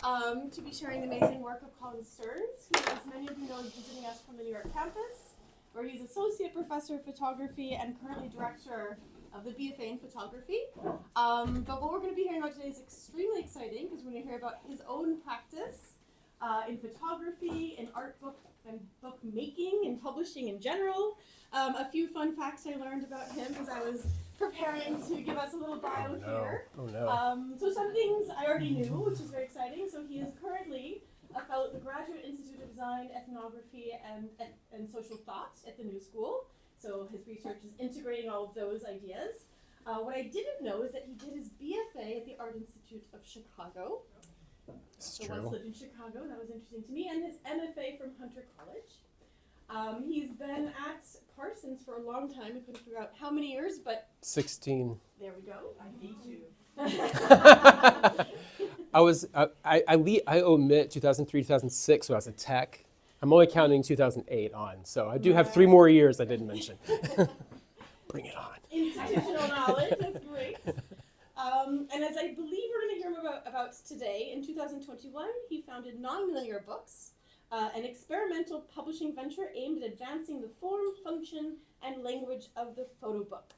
to be sharing the amazing work of Colin Stearns, who, as many of you know, is visiting us from the New York campus, where he's Associate Professor of Photography and currently Director of the BFA in Photography. But what we're going to be hearing about today is extremely exciting, because we're going to hear about his own practice in photography, in art book and book making, and publishing in general. A few fun facts I learned about him as I was preparing to give us a little bio here. Oh no. So some things I already knew, which is very exciting. So he is currently a fellow at the Graduate Institute of Design, Ethnography, and Social Thought at the New School. So his research is integrating all of those ideas. What I didn't know is that he did his BFA at the Art Institute of Chicago. So once lived in Chicago, that was interesting to me, and his MFA from Hunter College. He's been at Parsons for a long time. I couldn't figure out how many years, but 16. There we go. I hate you. I omit 2003, 2006 when I was a tech. I'm only counting 2008 on, so I do have 3 more years I didn't mention. Bring it on. Institutional knowledge, that's great. And as I believe we're going to hear about today, in 2021, he founded Non-Linear Books, an experimental publishing venture aimed at advancing the form, function, and language of the photo book.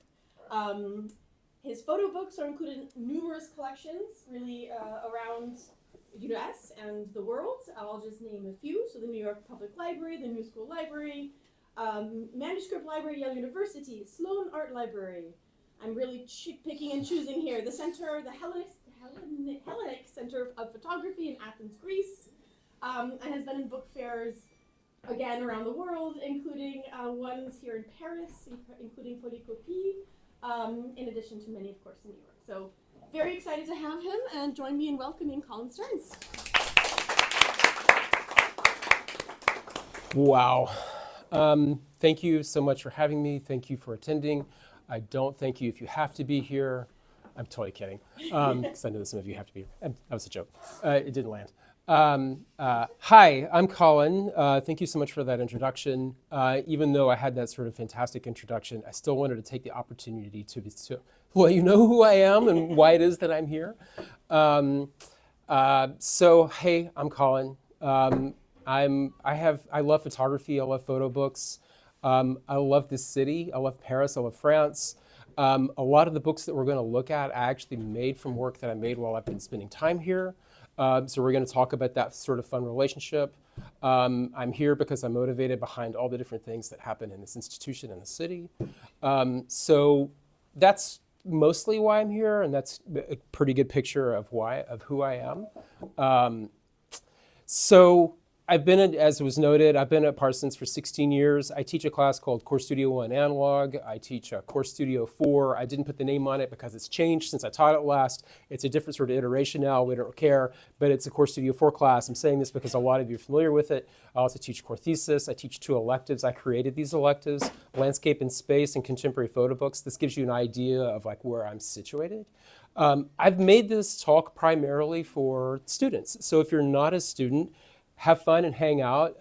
His photo books are included in numerous collections, really around the US and the world. I'll just name a few. So the New York Public Library, the New School Library, Manuscript Library, Yale University, Sloan Art Library. I'm really picking and choosing here. The Center, the Hellenic Center of Photography in Athens, Greece, and has been in book fairs, again, around the world, including ones here in Paris, including Polycopie, in addition to many, of course, in New York. So very excited to have him, and join me in welcoming Colin Stearns. Wow. Thank you so much for having me. Thank you for attending. I don't thank you if you have to be here. I'm totally kidding, because I know that some of you have to be here. That was a joke. It didn't land. Hi, I'm Colin. Thank you so much for that introduction. Even though I had that sort of fantastic introduction, I still wanted to take the opportunity to let you know who I am and why it is that I'm here. So, hey, I'm Colin. I love photography. I love photo books. I love this city. I love Paris. I love France. A lot of the books that we're going to look at I actually made from work that I made while I've been spending time here. So we're going to talk about that sort of fun relationship. I'm here because I'm motivated behind all the different things that happen in this institution and the city. So that's mostly why I'm here, and that's a pretty good picture of who I am. So I've been, as was noted, I've been at Parsons for 16 years. I teach a class called Core Studio 1 Analog. I teach Core Studio 4. I didn't put the name on it because it's changed since I taught it last. It's a different sort of iteration now. We don't care, but it's a Core Studio 4 class. I'm saying this because a lot of you are familiar with it. I also teach Core Thesis. I teach 2 electives. I created these electives, Landscape and Space and Contemporary Photo Books. This gives you an idea of like where I'm situated. I've made this talk primarily for students. So if you're not a student, have fun and hang out,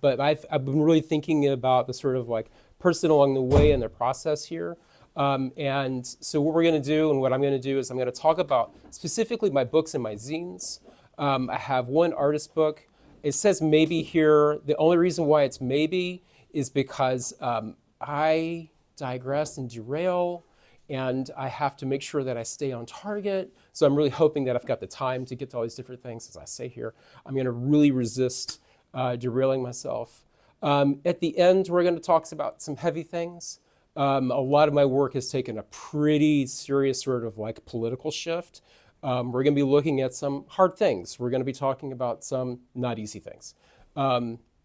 but I've been really thinking about the sort of like person along the way and their process here. And so what we're going to do and what I'm going to do is I'm going to talk about specifically my books and my zines. I have one artist book. It says maybe here. The only reason why it's maybe is because I digress and derail, and I have to make sure that I stay on target. So I'm really hoping that I've got the time to get to all these different things. As I say here, I'm going to really resist derailing myself. At the end, we're going to talk about some heavy things. A lot of my work has taken a pretty serious sort of like political shift. We're going to be looking at some hard things. We're going to be talking about some not easy things.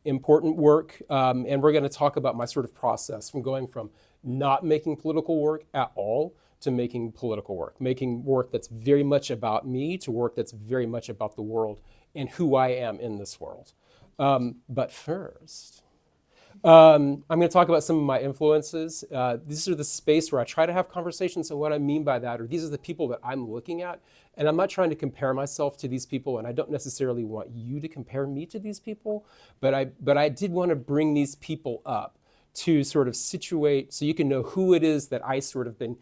Important work, and we're going to talk about my sort of process from going from not making political work at all to making political work, making work that's very much about me to work that's very much about the world and who I am in this world. But first, I'm going to talk about some of my influences. These are the space where I try to have conversations, and what I mean by that are these are the people that I'm looking at, and I'm not trying to compare myself to these people, and I don't necessarily want you to compare me to these people, but I did want to bring these people up to sort of situate so you can know who it is that I sort of been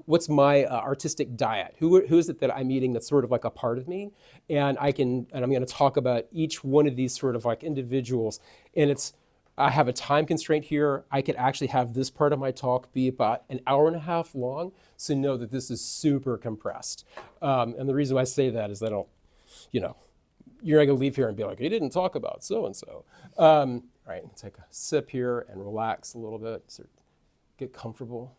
what's my artistic diet? Who is it that I'm eating that's sort of like a part of me? And I'm going to talk about each one of these sort of like individuals. And I have a time constraint here. I could actually have this part of my talk be about an hour and a half long. So know that this is super compressed. And the reason why I say that is I don't, you know, you're not going to leave here and be like, he didn't talk about so-and-so. All right, take a sip here and relax a little bit, sort of get comfortable.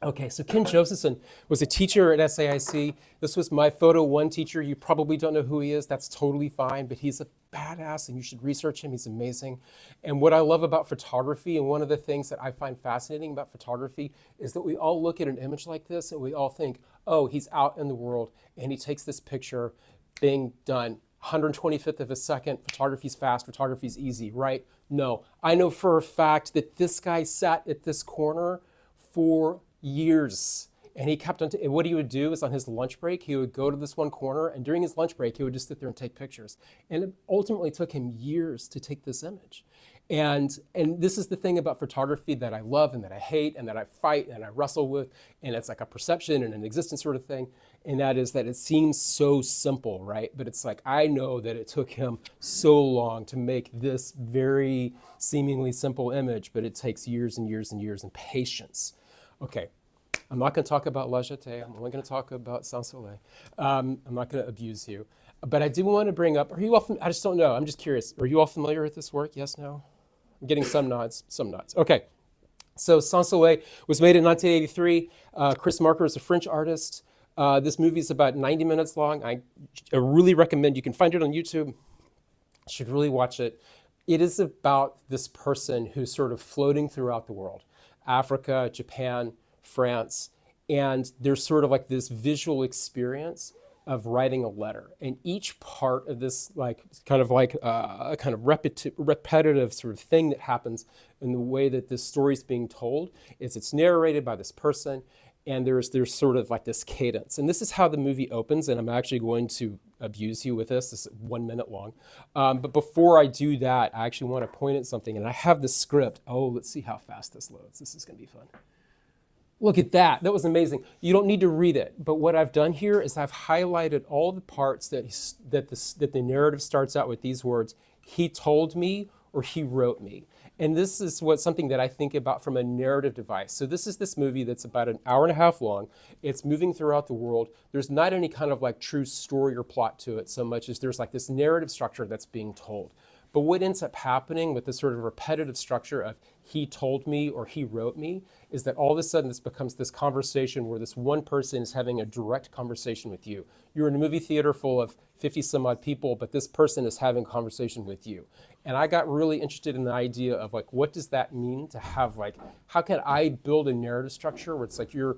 Okay, so Ken Josephson was a teacher at SAIC. This was my photo one teacher. You probably don't know who he is. That's totally fine, but he's a badass and you should research him. He's amazing. And what I love about photography, and one of the things that I find fascinating about photography, is that we all look at an image like this and we all think, oh, he's out in the world and he takes this picture, bing, done. 125th of a second, photography's fast, photography's easy, right? No, I know for a fact that this guy sat at this corner for years. And he kept on, and what he would do is on his lunch break, he would go to this one corner, and during his lunch break, he would just sit there and take pictures. And it ultimately took him years to take this image. And this is the thing about photography that I love and that I hate and that I fight and I wrestle with. And it's like a perception and an existence sort of thing. And that is that it seems so simple, right? But it's like, I know that it took him so long to make this very seemingly simple image, but it takes years and years and years and patience. Okay, I'm not going to talk about La Jetée. I'm only going to talk about Saint-Soleil. I'm not going to abuse you. But I do want to bring up, are you all, I just don't know, I'm just curious. Are you all familiar with this work? Yes, no? I'm getting some nods, some nods. Okay, so Saint-Soleil was made in 1983. Chris Marker is a French artist. This movie is about 90 minutes long. I really recommend, you can find it on YouTube. You should really watch it. It is about this person who's sort of floating throughout the world. Africa, Japan, France, and there's sort of like this visual experience of writing a letter. And each part of this kind of repetitive sort of thing that happens in the way that this story is being told is it's narrated by this person, and there's sort of like this cadence. And this is how the movie opens, and I'm actually going to abuse you with this. This is 1 minute long. But before I do that, I actually want to point at something, and I have the script. Oh, let's see how fast this loads. This is going to be fun. Look at that. That was amazing. You don't need to read it, but what I've done here is I've highlighted all the parts that the narrative starts out with these words, he told me or he wrote me. And this is something that I think about from a narrative device. So this is this movie that's about an hour and a half long. It's moving throughout the world. There's not any kind of like true story or plot to it so much as there's like this narrative structure that's being told. But what ends up happening with this sort of repetitive structure of he told me or he wrote me is that all of a sudden this becomes this conversation where this one person is having a direct conversation with you. You're in a movie theater full of 50 some odd people, but this person is having a conversation with you. And I got really interested in the idea of like, what does that mean to have like, how can I build a narrative structure where it's like you're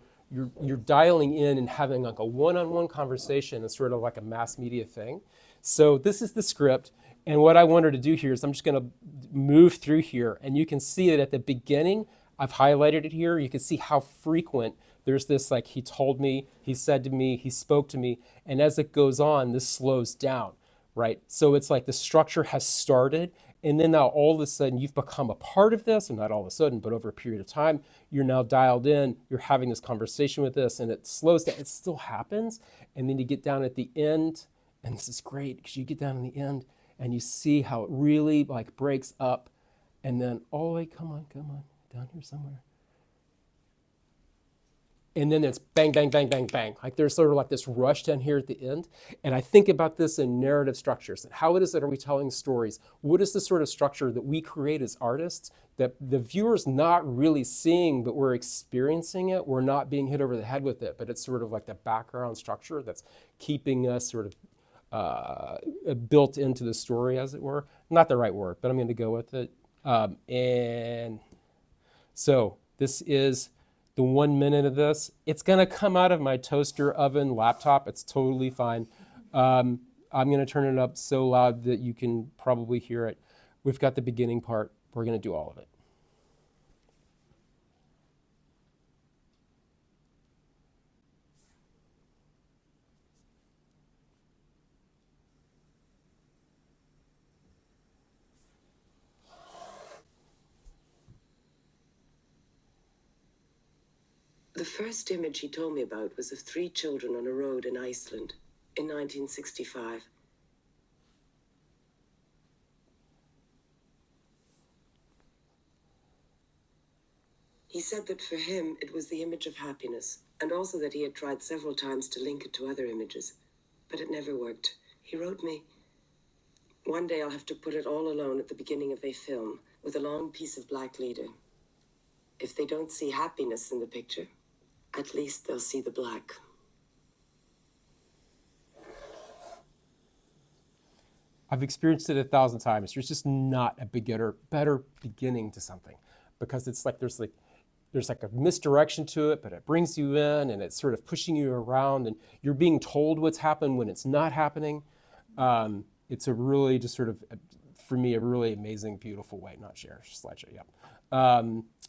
dialing in and having like a one-on-one conversation. It's sort of like a mass media thing. So this is the script. And what I wanted to do here is I'm just going to move through here, and you can see it at the beginning. I've highlighted it here. You can see how frequent there's this like he told me, he said to me, he spoke to me. And as it goes on, this slows down, right? So it's like the structure has started, and then now all of a sudden you've become a part of this, and not all of a sudden, but over a period of time, you're now dialed in, you're having this conversation with this, and it slows down. It still happens, and then you get down at the end, and this is great because you get down in the end, and you see how it really like breaks up, and then, oh wait, come on, down here somewhere. And then it's bang, bang, bang, bang, bang. Like there's sort of like this rush down here at the end. And I think about this in narrative structures. And how it is that are we telling stories? What is the sort of structure that we create as artists that the viewer's not really seeing, but we're experiencing it? We're not being hit over the head with it, but it's sort of like the background structure that's keeping us sort of built into the story, as it were. Not the right word, but I'm going to go with it. And so this is the 1 minute of this. It's going to come out of my toaster oven laptop. It's totally fine. I'm going to turn it up so loud that you can probably hear it. We've got the beginning part. We're going to do all of it. The first image he told me about was of 3 children on a road in Iceland in 1965. He said that for him it was the image of happiness, and also that he had tried several times to link it to other images, but it never worked. He wrote me, "One day I'll have to put it all alone at the beginning of a film, with a long piece of black leader. If they don't see happiness in the picture, at least they'll see the black." I've experienced it 1,000 times. There's just not a better beginning to something, because it's like there's like a misdirection to it, but it brings you in and it's sort of pushing you around and you're being told what's happened when it's not happening. It's a really just sort of, for me, a really amazing, beautiful way, not share, slideshow, yeah.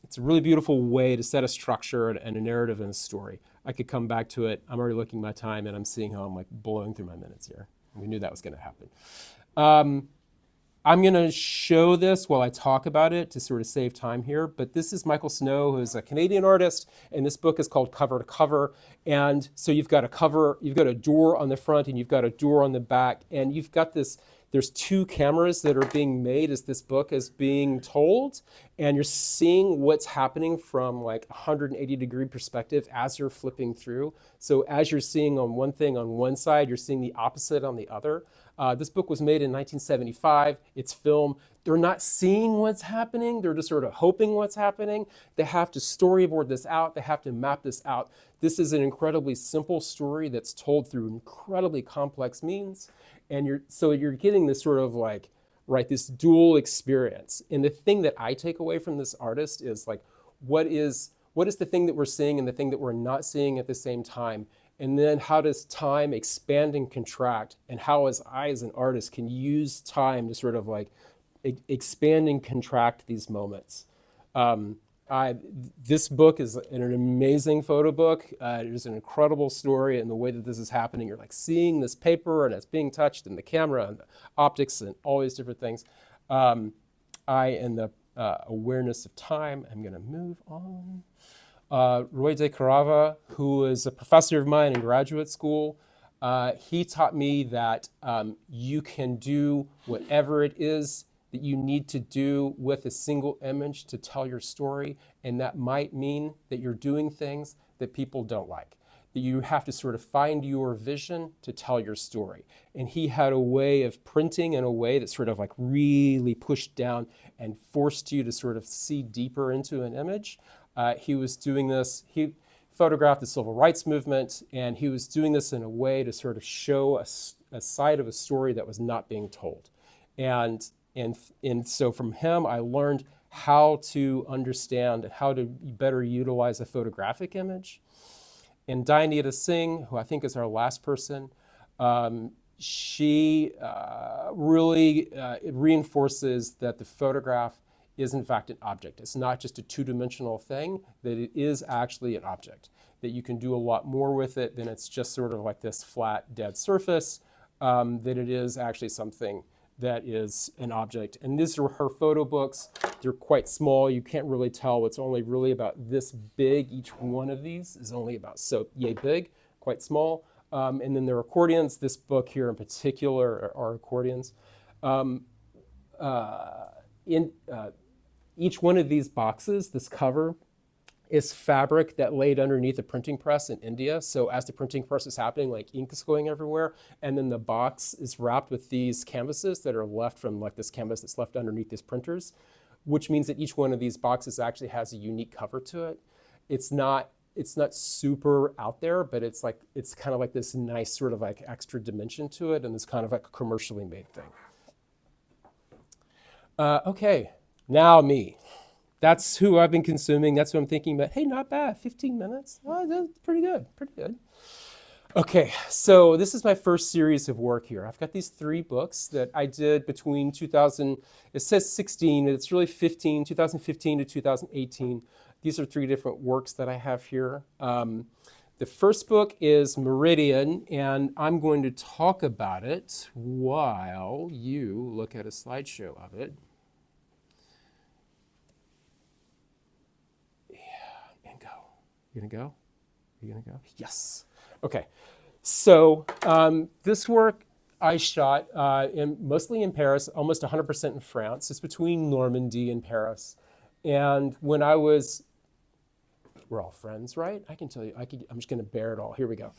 It's a really beautiful way to set a structure and a narrative and a story. I could come back to it. I'm already looking at my time and I'm seeing how I'm like blowing through my minutes here. We knew that was gonna happen. I'm going to show this while I talk about it to sort of save time here, but this is Michael Snow, who's a Canadian artist, and this book is called Cover to Cover. And so you've got a cover, you've got a door on the front and you've got a door on the back, and you've got this, there's 2 cameras that are being made as this book is being told, and you're seeing what's happening from like 180-degree perspective as you're flipping through. So as you're seeing on one thing on one side, you're seeing the opposite on the other. This book was made in 1975. It's film. They're not seeing what's happening. They're just sort of hoping what's happening. They have to storyboard this out. They have to map this out. This is an incredibly simple story that's told through incredibly complex means. And you're getting this sort of like, right, this dual experience. And the thing that I take away from this artist is like, what is the thing that we're seeing and the thing that we're not seeing at the same time? And then how does time expand and contract, and how I as an artist can use time to sort of like expand and contract these moments. This book is an amazing photo book. It is an incredible story, and the way that this is happening, you're like seeing this paper and it's being touched, and the camera and the optics and all these different things. In the awareness of time, I'm gonna move on. Roy de Carava, who is a professor of mine in graduate school, he taught me that you can do whatever it is that you need to do with a single image to tell your story, and that might mean that you're doing things that people don't like, that you have to sort of find your vision to tell your story. And he had a way of printing in a way that sort of like really pushed down and forced you to sort of see deeper into an image. He was doing this, he photographed the civil rights movement, and he was doing this in a way to sort of show a side of a story that was not being told. And so from him, I learned how to understand and how to better utilize a photographic image. And Dayanita Singh, who I think is our last person, she really reinforces that the photograph is in fact an object. It's not just a 2-dimensional thing, that it is actually an object, that you can do a lot more with it than it's just sort of like this flat, dead surface, that it is actually something that is an object. And these are her photo books. They're quite small. You can't really tell. It's only really about this big. Each one of these is only about so yay big, quite small. And then there are accordions. This book here in particular are accordions. Each one of these boxes, this cover, is fabric that laid underneath a printing press in India. So as the printing press is happening, like ink is going everywhere, and then the box is wrapped with these canvases that are left from like this canvas that's left underneath these printers, which means that each one of these boxes actually has a unique cover to it. It's not super out there, but it's kind of like this nice sort of like extra dimension to it, and this kind of like a commercially made thing. Okay, now me. That's who I've been consuming. That's what I'm thinking about. Hey, not bad, 15 minutes. Oh, that's pretty good, pretty good. Okay, so this is my first series of work here. I've got these 3 books that I did between 2000, it says 16, it's really 2015 to 2018. These are 3 different works that I have here. The first book is Meridian, and I'm going to talk about it while you look at a slideshow of it. You gonna go? you gonna go? Yes. Okay. So this work I shot mostly in Paris, almost 100% in France. It's between Normandy and Paris. And when I was, we're all friends, right? I can tell you, I'm just gonna bear it all. Here we go.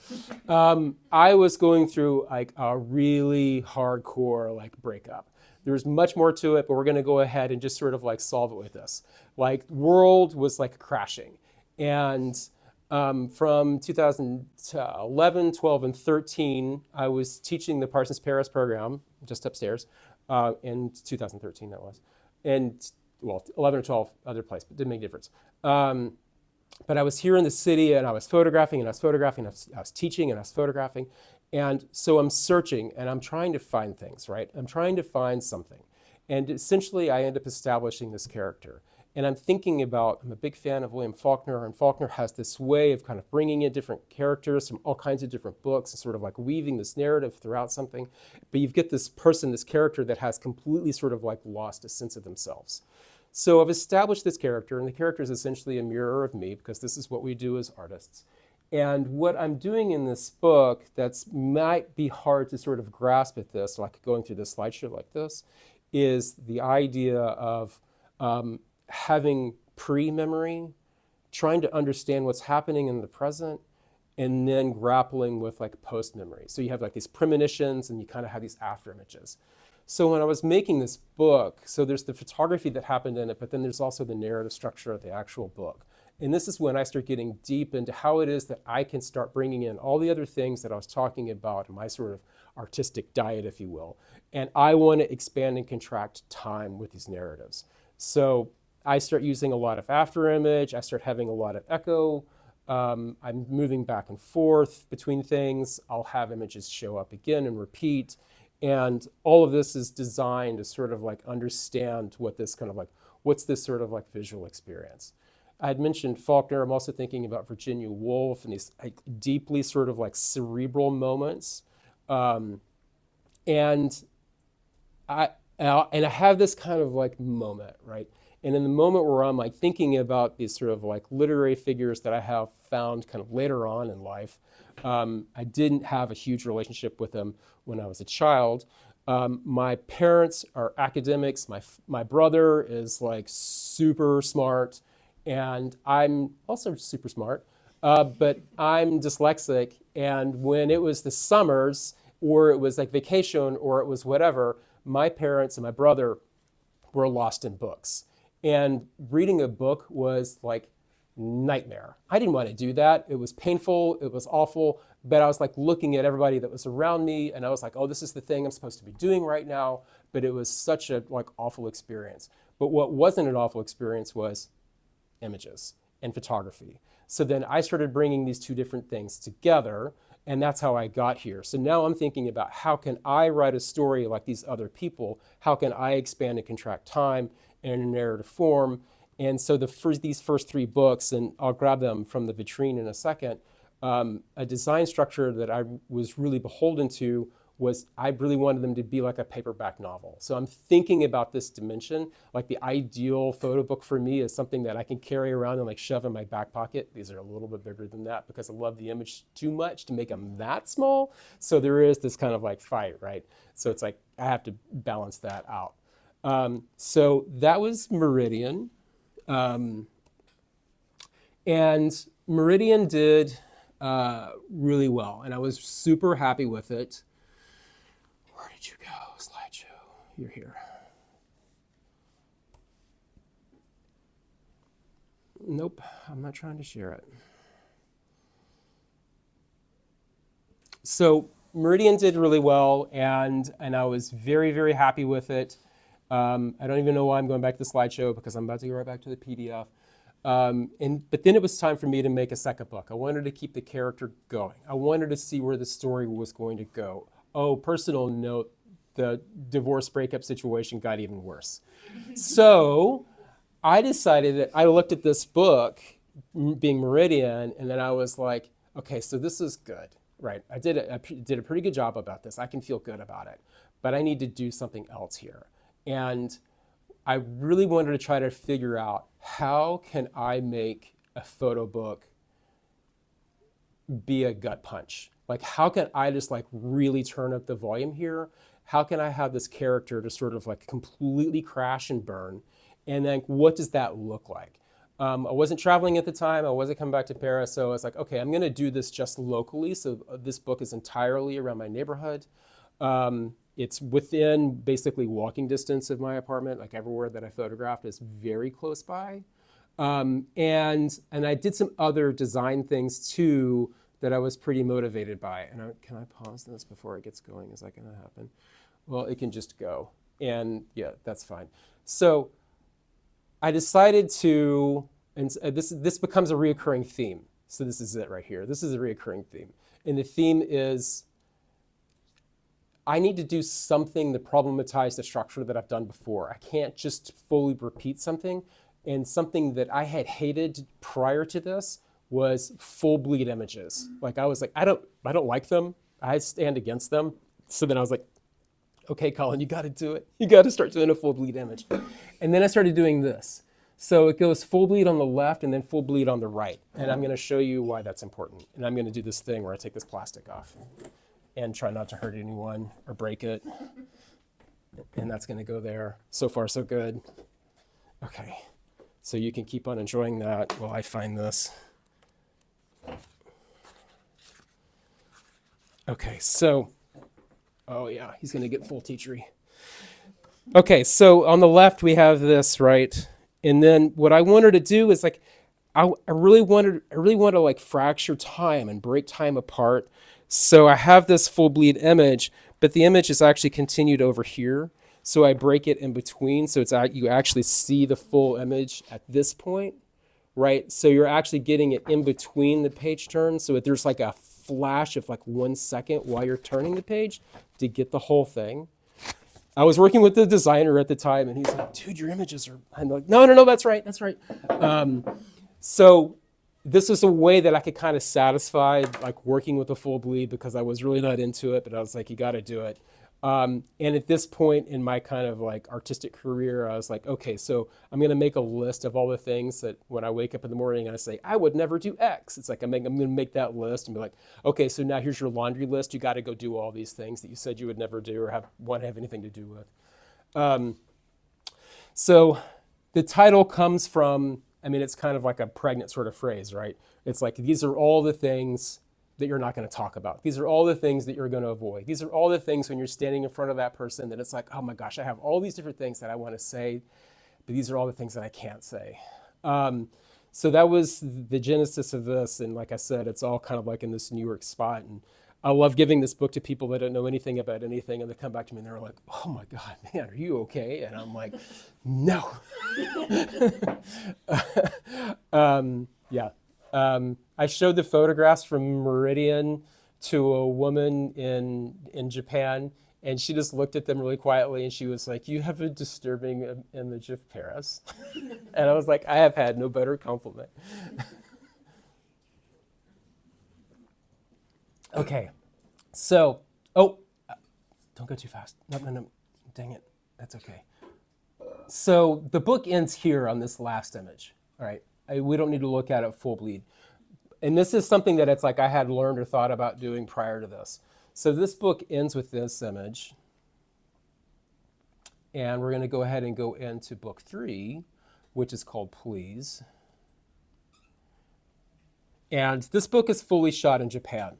I was going through like a really hardcore like breakup. There's much more to it, but we're gonna go ahead and just sort of like solve it with this. Like world was like crashing. And from 2011, 12, and 13, I was teaching the Parsons Paris program just upstairs. In 2013, that was. And, well, 11 or 12 other place, but didn't make a difference. But I was here in the city, and I was photographing, and I was photographing, and I was teaching, and I was photographing. And so I'm searching, and I'm trying to find things, right? I'm trying to find something. And essentially, I end up establishing this character. And I'm thinking about, I'm a big fan of William Faulkner, and Faulkner has this way of kind of bringing in different characters from all kinds of different books and sort of like weaving this narrative throughout something. But you get this person, this character that has completely sort of like lost a sense of themselves. So I've established this character, and the character is essentially a mirror of me because this is what we do as artists. And what I'm doing in this book that's might be hard to sort of grasp at this, like going through this slideshow like this, is the idea of having pre-memory, trying to understand what's happening in the present, and then grappling with like post-memory. So you have like these premonitions and you kind of have these after images. So when I was making this book, so there's the photography that happened in it, but then there's also the narrative structure of the actual book. And this is when I start getting deep into how it is that I can start bringing in all the other things that I was talking about in my sort of artistic diet, if you will. And I want to expand and contract time with these narratives. So I start using a lot of after image. I start having a lot of echo. I'm moving back and forth between things. I'll have images show up again and repeat. And all of this is designed to sort of like understand what this kind of like, what's this sort of like visual experience. I had mentioned Faulkner. I'm also thinking about Virginia Woolf and these like deeply sort of like cerebral moments. And I have this kind of like moment, right? And in the moment where I'm like thinking about these sort of like literary figures that I have found kind of later on in life, I didn't have a huge relationship with them when I was a child. My parents are academics. My brother is like super smart, and I'm also super smart, but I'm dyslexic. And when it was the summers, or it was like vacation, or it was whatever, my parents and my brother were lost in books. And reading a book was like nightmare. I didn't want to do that. It was painful. It was awful. But I was like looking at everybody that was around me, and I was like, oh, this is the thing I'm supposed to be doing right now. But it was such a like awful experience. But what wasn't an awful experience was images and photography. So then I started bringing these two different things together, and that's how I got here. So now I'm thinking about how can I write a story like these other people? How can I expand and contract time in a narrative form? And so these first three books, and I'll grab them from the vitrine in a second, a design structure that I was really beholden to was I really wanted them to be like a paperback novel. So I'm thinking about this dimension, like the ideal photo book for me is something that I can carry around and like shove in my back pocket. These are a little bit bigger than that because I love the image too much to make them that small. So there is this kind of like fight, right? So it's like I have to balance that out. So that was Meridian. And Meridian did really well, and I was super happy with it. Where did you go, slideshow? You're here. Nope, I'm not trying to share it. So Meridian did really well, and I was very, very happy with it. I don't even know why I'm going back to the slideshow because I'm about to go right back to the PDF. But then it was time for me to make a second book. I wanted to keep the character going. I wanted to see where the story was going to go. Oh, personal note, the divorce breakup situation got even worse. So I decided that I looked at this book, being Meridian, and then I was like, okay, so this is good, right? I did a pretty good job about this. I can feel good about it, but I need to do something else here. And I really wanted to try to figure out how can I make a photo book be a gut punch. Like, how can I just like really turn up the volume here? How can I have this character to sort of like completely crash and burn? And then what does that look like? I wasn't traveling at the time. I wasn't coming back to Paris. So I was like, okay, I'm going to do this just locally. So this book is entirely around my neighborhood. It's within basically walking distance of my apartment. Like everywhere that I photographed is very close by. And I did some other design things too that I was pretty motivated by. And can I pause this before it gets going? Is that going to happen? Well, it can just go. And yeah, that's fine. So I decided to, and this becomes a reoccurring theme. So this is it right here. This is a reoccurring theme. And the theme is, I need to do something to problematize the structure that I've done before. I can't just fully repeat something. And something that I had hated prior to this was full bleed images. Like I was like, I don't like them. I stand against them. So then I was like, okay, Colin, you got to do it. You got to start doing a full bleed image. And then I started doing this. So it goes full bleed on the left and then full bleed on the right. And I'm going to show you why that's important. And I'm going to do this thing where I take this plastic off and try not to hurt anyone or break it. And that's going to go there. So far, so good. Okay. So you can keep on enjoying that while I find this. Okay, so, oh yeah, he's going to get full teachery. Okay, so on the left we have this, right? And then what I wanted to do is like, I really want to like fracture time and break time apart. So I have this full bleed image, but the image is actually continued over here. So I break it in between, so it's you actually see the full image at this point, right? So you're actually getting it in between the page turns, so there's like a flash of like 1 second while you're turning the page to get the whole thing. I was working with the designer at the time, and he's like, dude, your images are... I'm like, no, that's right. So this is a way that I could kind of satisfy like working with a full bleed because I was really not into it, but I was like, you got to do it. And at this point in my kind of like artistic career, I was like, okay, so I'm going to make a list of all the things that when I wake up in the morning and I say, I would never do X. It's like, I'm going to make that list and be like, okay, so now here's your laundry list. You got to go do all these things that you said you would never do or want to have anything to do with. So the title comes from, I mean, it's kind of like a pregnant sort of phrase, right? It's like, these are all the things that you're not going to talk about. These are all the things that you're going to avoid. These are all the things when you're standing in front of that person that it's like, oh my gosh, I have all these different things that I want to say, but these are all the things that I can't say. So that was the genesis of this. And like I said, it's all kind of like in this New York spot. And I love giving this book to people that don't know anything about anything. And they come back to me and they're like, oh my God, man, are you okay? And I'm like, no. Yeah. I showed the photographs from Meridian to a woman in Japan, and she just looked at them really quietly, and she was like, you have a disturbing image of Paris. And I was like, I have had no better compliment. Okay, so, don't go too fast. No, dang it, that's okay. So the book ends here on this last image, all right? We don't need to look at it full bleed. And this is something that it's like I had learned or thought about doing prior to this. So this book ends with this image. And we're going to go ahead and go into book 3, which is called Please. And this book is fully shot in Japan.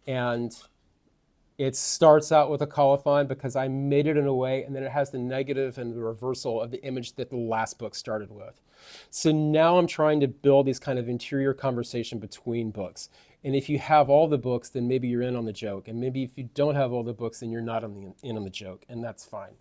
And it starts out with a colophon because I made it in a way, and then it has the negative and the reversal of the image that the last book started with. So now I'm trying to build these kind of interior conversation between books. And if you have all the books, then maybe you're in on the joke. And maybe if you don't have all the books, then you're not in on the joke, and that's fine.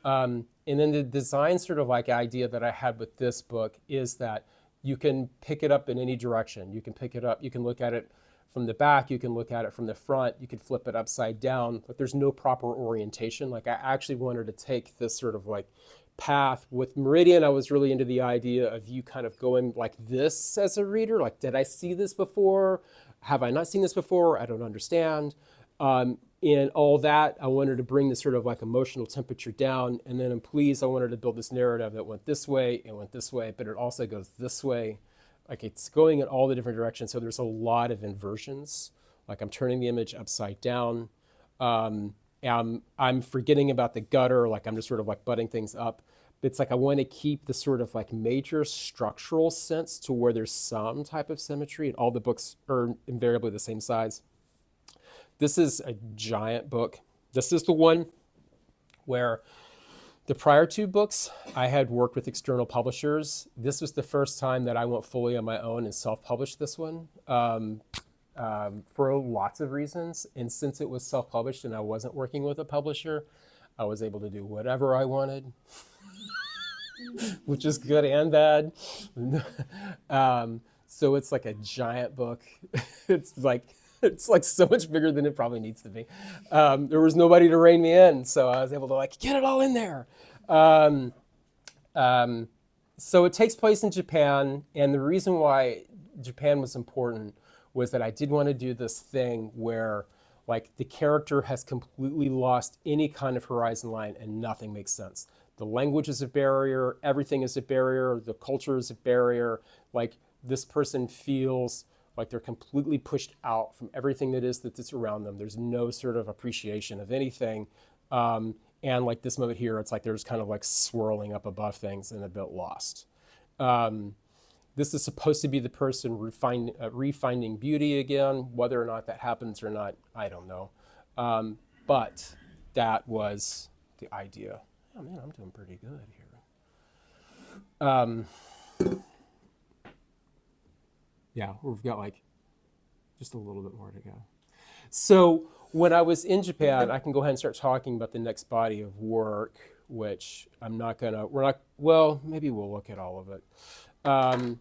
And then the design sort of like idea that I had with this book is that you can pick it up in any direction. You can pick it up, you can look at it from the back, you can look at it from the front, you can flip it upside down, but there's no proper orientation. Like I actually wanted to take this sort of like path. With Meridian, I was really into the idea of you kind of going like this as a reader, like, did I see this before? Have I not seen this before? I don't understand. In all that, I wanted to bring this sort of like emotional temperature down. And then in Please, I wanted to build this narrative that went this way, it went this way, but it also goes this way. like it's going in all the different directions. So there's a lot of inversions. Like I'm turning the image upside down. I'm forgetting about the gutter. Like I'm just sort of like butting things up. It's like I want to keep the sort of like major structural sense to where there's some type of symmetry, and all the books are invariably the same size. This is a giant book. This is the one where the prior two books, I had worked with external publishers. This was the first time that I went fully on my own and self-published this one for lots of reasons. And since it was self-published and I wasn't working with a publisher, I was able to do whatever I wanted, which is good and bad. So it's like a giant book. It's like so much bigger than it probably needs to be. There was nobody to rein me in, so I was able to like get it all in there. So it takes place in Japan, and the reason why Japan was important was that I did want to do this thing where like the character has completely lost any kind of horizon line and nothing makes sense. The language is a barrier, everything is a barrier, the culture is a barrier. Like this person feels like they're completely pushed out from everything that's around them. There's no sort of appreciation of anything. And like this moment here, it's like they're just kind of like swirling up above things and a bit lost. This is supposed to be the person refinding beauty again. Whether or not that happens or not, I don't know. But that was the idea. Oh man, I'm doing pretty good here. Yeah, we've got like just a little bit more to go. So when I was in Japan, I can go ahead and start talking about the next body of work, which maybe we'll look at all of it. I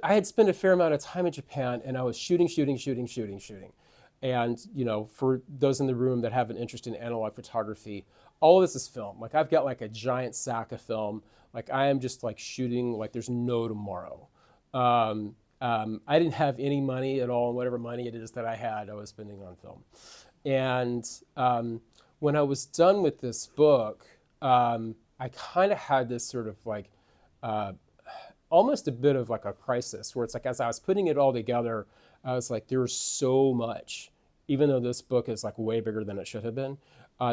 had spent a fair amount of time in Japan, and I was shooting. And, you know, for those in the room that have an interest in analog photography, all of this is film. Like I've got like a giant sack of film. Like I am just like shooting like there's no tomorrow. I didn't have any money at all, and whatever money it is that I had, I was spending on film. And when I was done with this book, I kind of had this sort of like almost a bit of like a crisis where it's like as I was putting it all together, I was like, there was so much, even though this book is like way bigger than it should have been,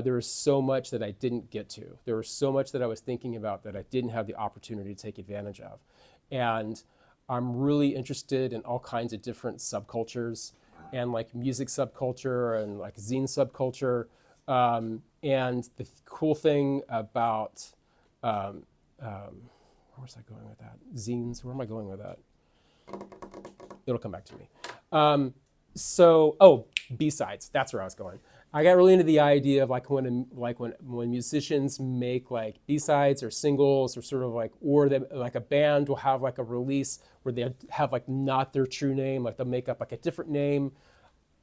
there was so much that I didn't get to. There was so much that I was thinking about that I didn't have the opportunity to take advantage of. And I'm really interested in all kinds of different subcultures and like music subculture and like zine subculture. And the cool thing about, where was I going with that? Zines, where am I going with that? It'll come back to me. B-sides, that's where I was going. I got really into the idea of like when musicians make like B-sides or singles or sort of like, or they, like a band will have like a release where they have like not their true name, like they'll make up like a different name.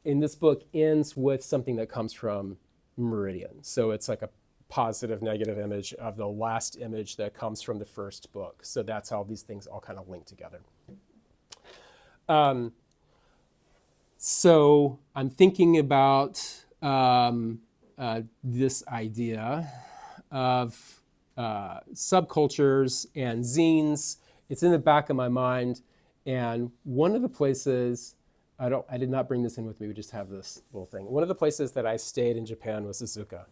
In this book ends with something that comes from Meridian. So it's like a positive, negative image of the last image that comes from the first book. So that's how these things all kind of link together. So I'm thinking about this idea of subcultures and zines. It's in the back of my mind. And one of the places, I did not bring this in with me, we just have this little thing. One of the places that I stayed in Japan was Suzuka.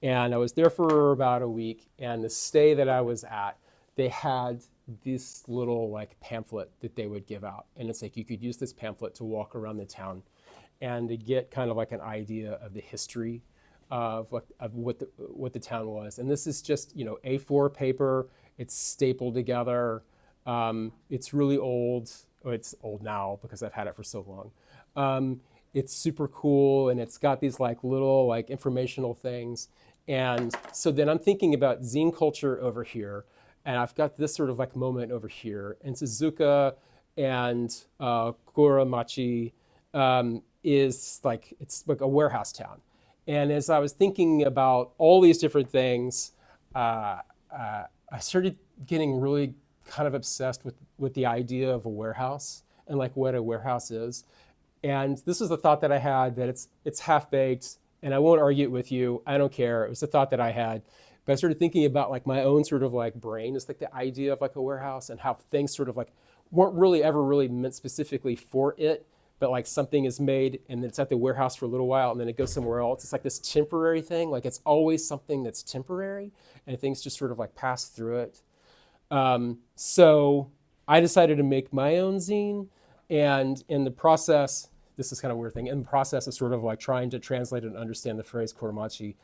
And I was there for about a week, and the stay that I was at, they had this little like pamphlet that they would give out. And it's like you could use this pamphlet to walk around the town and to get kind of like an idea of the history of what the town was. And this is just, you know, A4 paper, it's stapled together. It's really old. Oh, it's old now because I've had it for so long. It's super cool, and it's got these like little like informational things. And so then I'm thinking about zine culture over here, and I've got this sort of like moment over here. And Suzuka and Kuramachi is like, it's like a warehouse town. And as I was thinking about all these different things, I started getting really kind of obsessed with the idea of a warehouse and like what a warehouse is. And this was the thought that I had, that it's half-baked, and I won't argue it with you. I don't care. It was the thought that I had. But I started thinking about like my own sort of like brain, is like the idea of like a warehouse and how things sort of like weren't really ever really meant specifically for it, but like something is made and then it's at the warehouse for a little while and then it goes somewhere else. It's like this temporary thing. Like it's always something that's temporary and things just sort of like pass through it. So I decided to make my own zine, and in the process, this is kind of a weird thing, in the process of sort of like trying to translate and understand the phrase Kuromachi,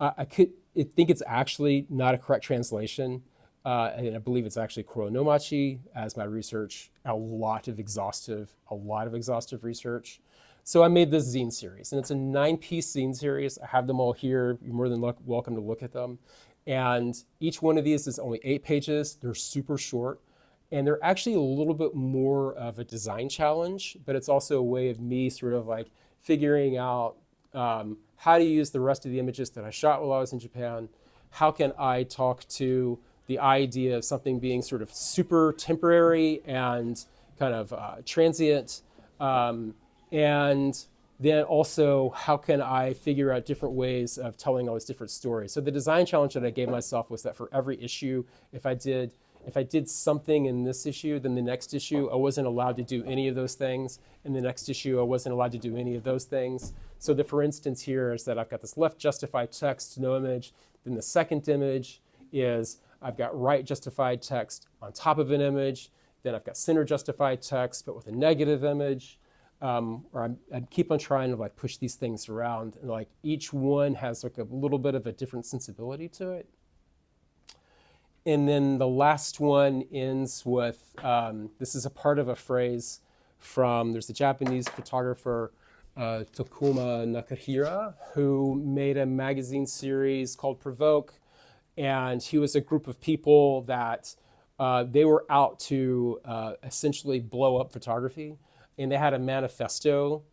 I think it's actually not a correct translation. And I believe it's actually Kuronomachi, as my research, a lot of exhaustive research. So I made this zine series, and it's a 9-piece zine series. I have them all here. You're more than welcome to look at them. And each one of these is only 8 pages. They're super short, and they're actually a little bit more of a design challenge, but it's also a way of me sort of like figuring out how to use the rest of the images that I shot while I was in Japan. How can I talk to the idea of something being sort of super temporary and kind of transient, and then also how can I figure out different ways of telling all these different stories. So the design challenge that I gave myself was that for every issue, if I did something in this issue, then the next issue I wasn't allowed to do any of those things. In the next issue, I wasn't allowed to do any of those things. So the for instance here is that I've got this left justified text, no image. Then the second image is I've got right justified text on top of an image. Then I've got center justified text, but with a negative image. Or I keep on trying to like push these things around, and like each one has like a little bit of a different sensibility to it. And then the last one ends with, this is a part of a phrase from, there's a Japanese photographer, Tokuma Nakahira, who made a magazine series called Provoke. And he was a group of people that they were out to essentially blow up photography. And they had a manifesto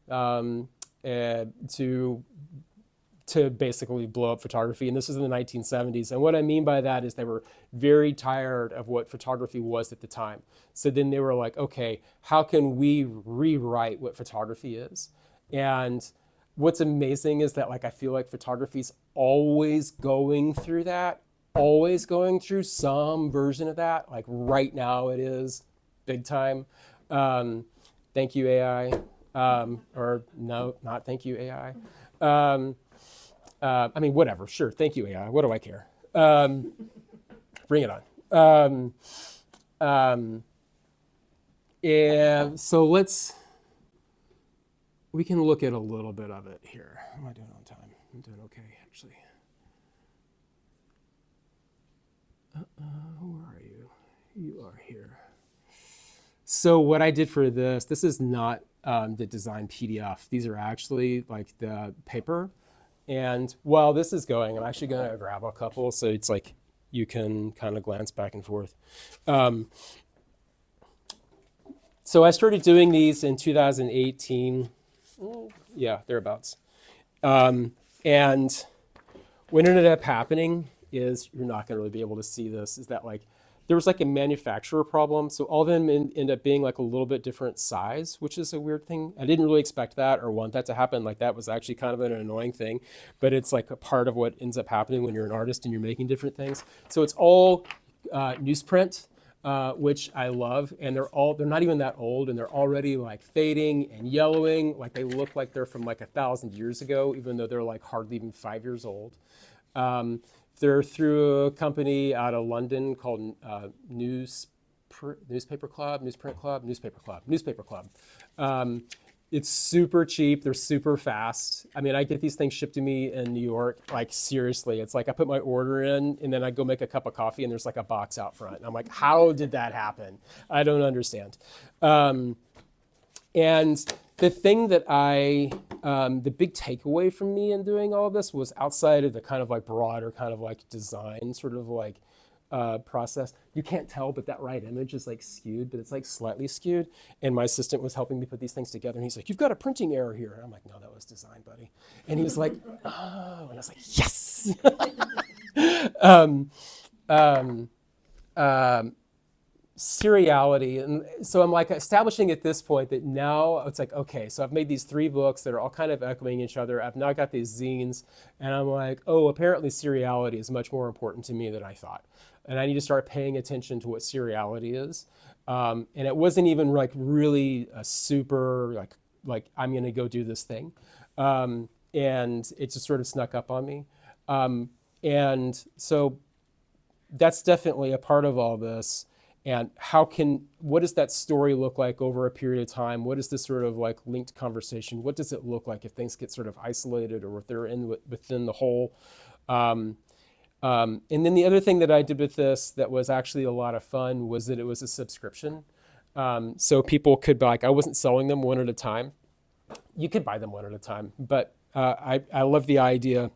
to basically blow up photography. And this was in the 1970s. And what I mean by that is they were very tired of what photography was at the time. So then they were like, okay, how can we rewrite what photography is? And what's amazing is that like I feel like photography's always going through that, always going through some version of that. Like right now it is big time. Thank you, AI. Or no, not thank you, AI. I mean, whatever, sure, thank you, AI. What do I care? Bring it on. And so we can look at a little bit of it here. How am I doing on time? I'm doing okay, actually. Where are you? You are here. So what I did for this is not the design PDF. These are actually like the paper. And while this is going, I'm actually going to grab a couple so it's like you can kind of glance back and forth. So I started doing these in 2018. Yeah, thereabouts. And what ended up happening is, you're not going to really be able to see this, is that like there was like a manufacturer problem. So all of them end up being like a little bit different size, which is a weird thing. I didn't really expect that or want that to happen. Like that was actually kind of an annoying thing, but it's like a part of what ends up happening when you're an artist and you're making different things. So it's all newsprint, which I love. And they're not even that old, and they're already like fading and yellowing. Like they look like they're from like 1,000 years ago, even though they're like hardly even 5 years old. They're through a company out of London called Newspaper Club. It's super cheap. They're super fast. I mean, I get these things shipped to me in New York. Like seriously, it's like I put my order in and then I go make a cup of coffee and there's like a box out front. And I'm like, how did that happen? I don't understand. And the thing that the big takeaway from me in doing all of this was, outside of the kind of like broader kind of like design sort of like process, you can't tell, but that right image is like skewed, but it's like slightly skewed. And my assistant was helping me put these things together, and he's like, "You've got a printing error here." And I'm like, "No, that was design, buddy." And he was like, "Oh," and I was like, "Yes." seriality. And so I'm like establishing at this point that now it's like, okay, so I've made these 3 books that are all kind of echoing each other. I've now got these zines, and I'm like, oh, apparently seriality is much more important to me than I thought. And I need to start paying attention to what seriality is. And it wasn't even like really a super, like I'm going to go do this thing. And it just sort of snuck up on me. And so that's definitely a part of all this. And what does that story look like over a period of time? What is this sort of like linked conversation? What does it look like if things get sort of isolated or if they're within the whole? And then the other thing that I did with this that was actually a lot of fun was that it was a subscription. So people could buy, like, I wasn't selling them one at a time. You could buy them one at a time, but I love the idea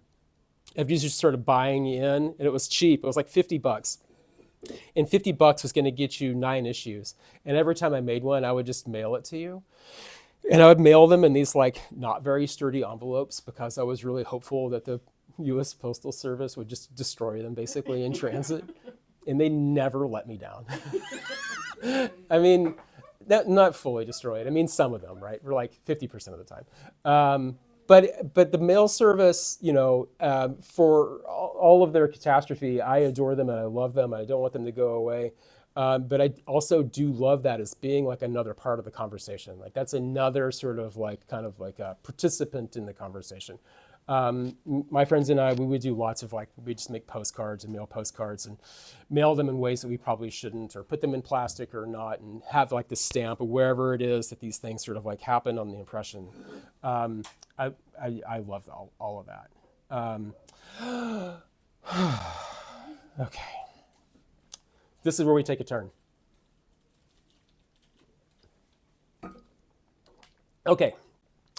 of you just sort of buying in, and it was cheap. It was like $50. And $50 was going to get you 9 issues. And every time I made one, I would just mail it to you. And I would mail them in these like not very sturdy envelopes because I was really hopeful that the U.S. Postal Service would just destroy them basically in transit. And they never let me down. I mean, not fully destroyed. I mean, some of them, right? We're like 50% of the time. But the mail service, for all of their catastrophe, I adore them and I love them. I don't want them to go away. But I also do love that as being like another part of the conversation. Like that's another sort of like kind of like a participant in the conversation. My friends and I, we would do lots of like, we just make postcards and mail postcards and mail them in ways that we probably shouldn't, or put them in plastic or not, and have like the stamp of wherever it is that these things sort of like happen on the impression. I love all of that. Okay. This is where we take a turn. Okay.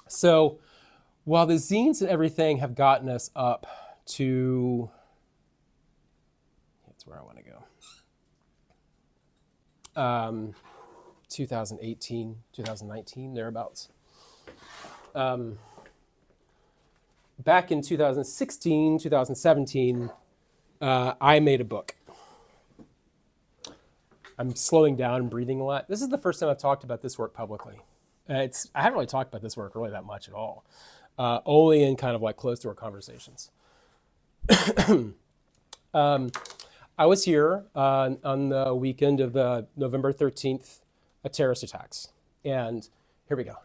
So while the zines and everything have gotten us up to, that's where I want to go. 2018, 2019, thereabouts. Back in 2016, 2017, I made a book. I'm slowing down and breathing a lot. This is the first time I've talked about this work publicly. I haven't really talked about this work really that much at all, only in kind of like closed-door conversations. I was here on the weekend of the November 13th terrorist attacks, and here we go.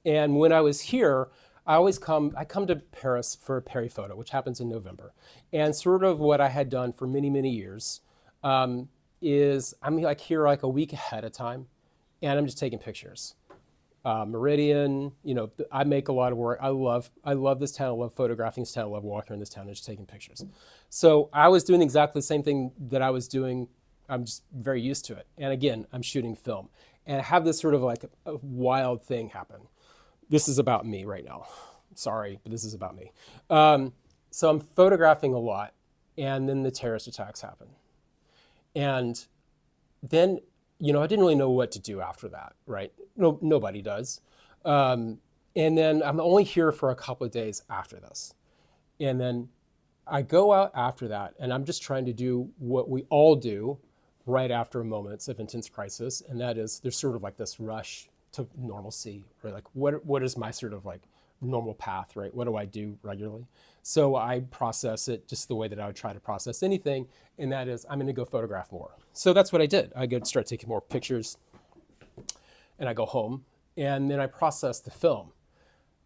And when I was here, I come to Paris for a Paris photo, which happens in November. And sort of what I had done for many, many years is I'm like here like a week ahead of time, and I'm just taking pictures. Meridian, I make a lot of work. I love this town. I love photographing this town. I love walking around this town and just taking pictures. So I was doing exactly the same thing that I was doing. I'm just very used to it. And again, I'm shooting film. And I have this sort of like a wild thing happen. This is about me right now. Sorry, but this is about me. So I'm photographing a lot, and then the terrorist attacks happen. And then, I didn't really know what to do after that, right? No, nobody does. And then I'm only here for a couple of days after this. And then I go out after that, and I'm just trying to do what we all do right after moments of intense crisis, and that is there's sort of like this rush to normalcy, or like what is my sort of like normal path, right? What do I do regularly? So I process it just the way that I would try to process anything, and that is I'm going to go photograph more. So that's what I did. I go start taking more pictures, and I go home, and then I process the film.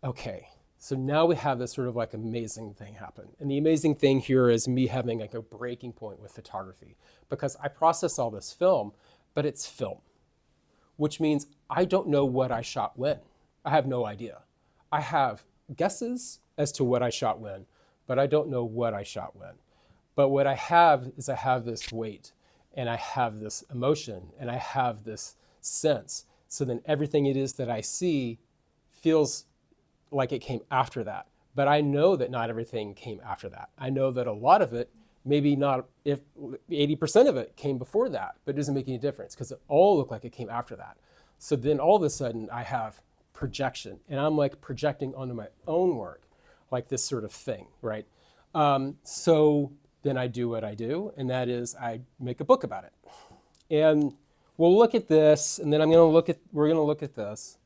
Okay, so now we have this sort of like amazing thing happen. And the amazing thing here is me having like a breaking point with photography, because I process all this film, but it's film, which means I don't know what I shot when. I have no idea. I have guesses as to what I shot when, but I don't know what I shot when. But what I have is I have this weight, and I have this emotion, and I have this sense. So then everything it is that I see feels like it came after that. But I know that not everything came after that. I know that a lot of it, maybe not, if 80% of it came before that, but it doesn't make any difference because it all looked like it came after that. So then all of a sudden I have projection, and I'm like projecting onto my own work, like this sort of thing, right? So then I do what I do, and that is I make a book about it. And we'll look at this, and then we're going to look at this.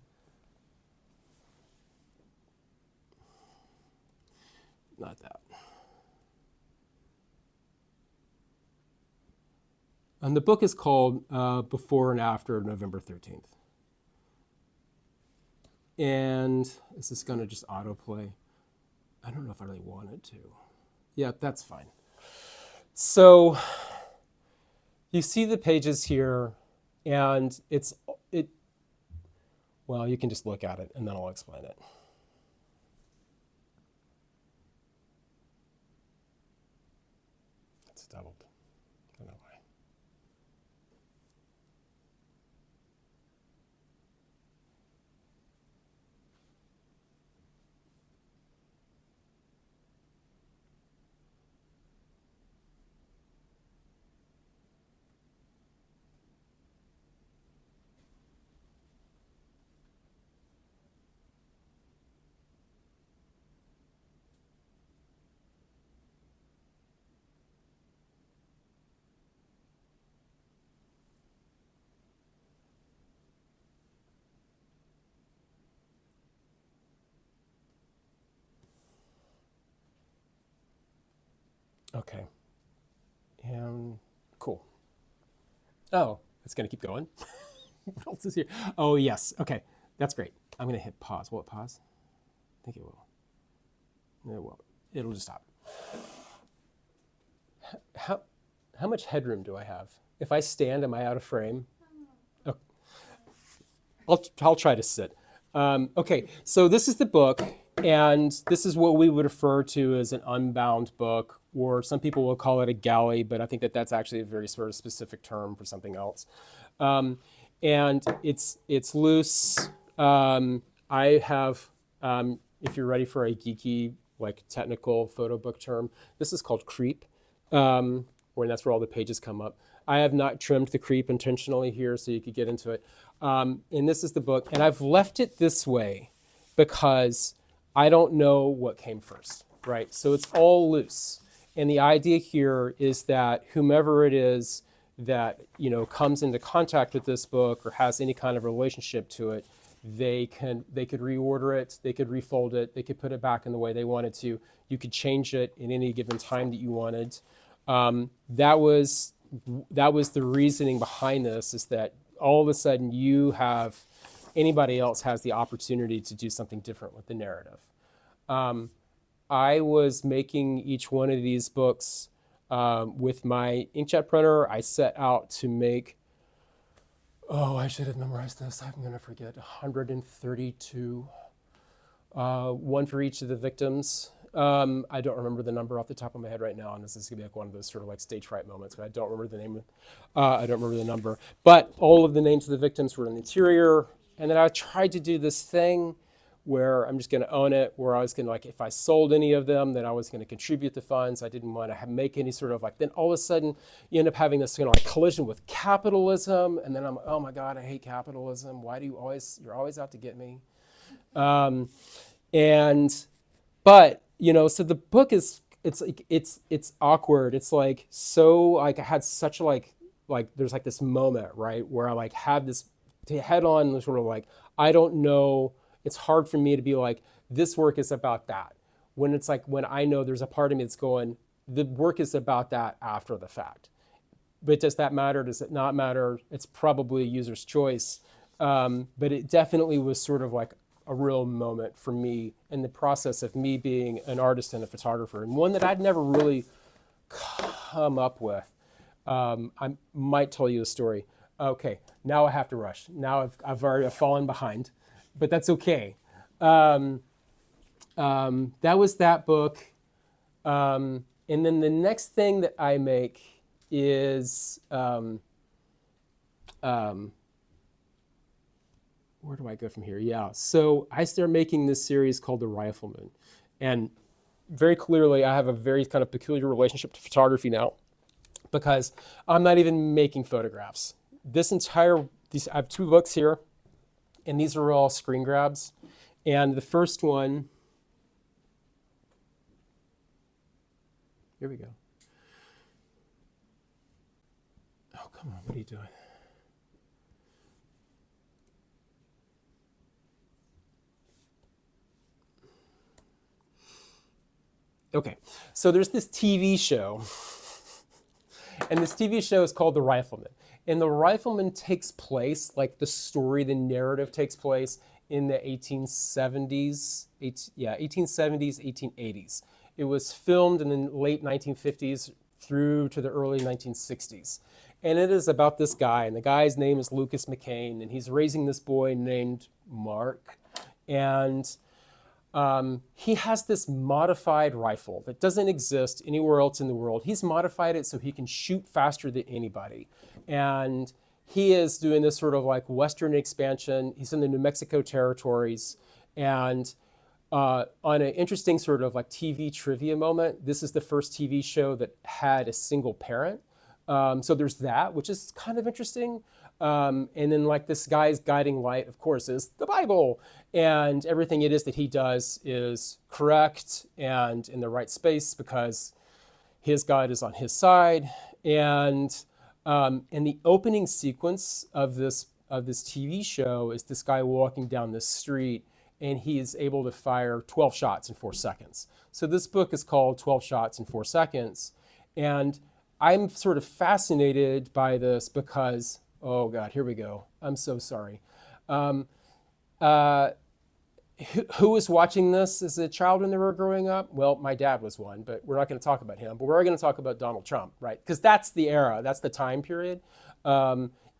Not that. And the book is called Before and After November 13th. And is this going to just autoplay? I don't know if I really want it to. Yeah, that's fine. So you see the pages here, and well, you can just look at it, and then I'll explain it. It's doubled. I don't know why. Okay. And cool. Oh, it's going to keep going. What else is here? Oh, yes. Okay. That's great. I'm going to hit pause. Will it pause? I think it will. It will. It'll just stop. How much headroom do I have? If I stand, am I out of frame? Oh. I'll try to sit. Okay. So this is the book, and this is what we would refer to as an unbound book, or some people will call it a galley, but I think that that's actually a very sort of specific term for something else. And it's loose. I have, if you're ready for a geeky, like technical photo book term, this is called creep, when that's where all the pages come up. I have not trimmed the creep intentionally here so you could get into it. And this is the book, and I've left it this way because I don't know what came first, right? So it's all loose. And the idea here is that whomever it is that, you know, comes into contact with this book or has any kind of relationship to it, they could reorder it, they could refold it, they could put it back in the way they wanted to. You could change it in any given time that you wanted. That was the reasoning behind this, is that all of a sudden anybody else has the opportunity to do something different with the narrative. I was making each one of these books with my inkjet printer. I set out to make, I should have memorized this. I'm going to forget, 132, one for each of the victims. I don't remember the number off the top of my head right now, and this is going to be like one of those sort of like stage fright moments, but I don't remember the name. I don't remember the number. But all of the names of the victims were in the interior, and then I tried to do this thing where I'm just going to own it, where I was going to, like, if I sold any of them, then I was going to contribute the funds. I didn't want to make any sort of like, then all of a sudden you end up having this kind of like collision with capitalism. And then I'm, oh my God, I hate capitalism. Why do you're always out to get me? But, you know, so the book is, it's awkward. It's like, so like I had such like there's like this moment, right, where I like have this head on sort of like, I don't know. It's hard for me to be like, this work is about that. When it's like, when I know there's a part of me that's going, the work is about that after the fact. But does that matter? Does it not matter? It's probably a user's choice. But it definitely was sort of like a real moment for me in the process of me being an artist and a photographer, and one that I'd never really come up with. I might tell you a story. Okay, now I have to rush. Now I've already fallen behind. But that's okay. That was that book. And then the next thing that I make is, where do I go from here? Yeah, so I start making this series called The Rifleman. And very clearly, I have a very kind of peculiar relationship to photography now, because I'm not even making photographs. I have two books here. And these are all screen grabs. And the first one, here we go. Oh Oh, come on, what are you doing? Okay, so there's this TV show, and this TV show is called The Rifleman. And The Rifleman takes place, like the story, the narrative takes place in the 1870s, 1880s. It was filmed in the late 1950s through to the early 1960s. And it is about this guy, and the guy's name is Lucas McCain, and he's raising this boy named Mark. And he has this modified rifle that doesn't exist anywhere else in the world. He's modified it so he can shoot faster than anybody. And he is doing this sort of like Western expansion. He's in the New Mexico territories. And on an interesting sort of like TV trivia moment, this is the first TV show that had a single parent. So there's that, which is kind of interesting. And then like this guy's guiding light, of course, is the Bible. And everything it is that he does is correct and in the right space because his God is on his side. And the opening sequence of this TV show is this guy walking down the street, and he is able to fire 12 shots in 4 seconds. So this book is called 12 Shots in 4 Seconds. And I'm sort of fascinated by this because, oh God, here we go. I'm so sorry. Who was watching this as a child when they were growing up? Well, my dad was one, but we're not going to talk about him. But we're going to talk about Donald Trump, right? Because that's the era, that's the time period.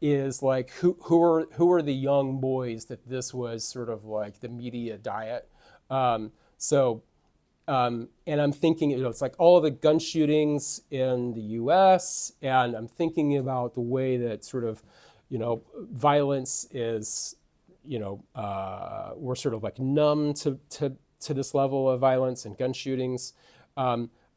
Is like who are the young boys that this was sort of like the media diet. And I'm thinking, it's like all of the gun shootings in the U.S. and I'm thinking about the way that sort of, violence is, we're sort of like numb to this level of violence and gun shootings.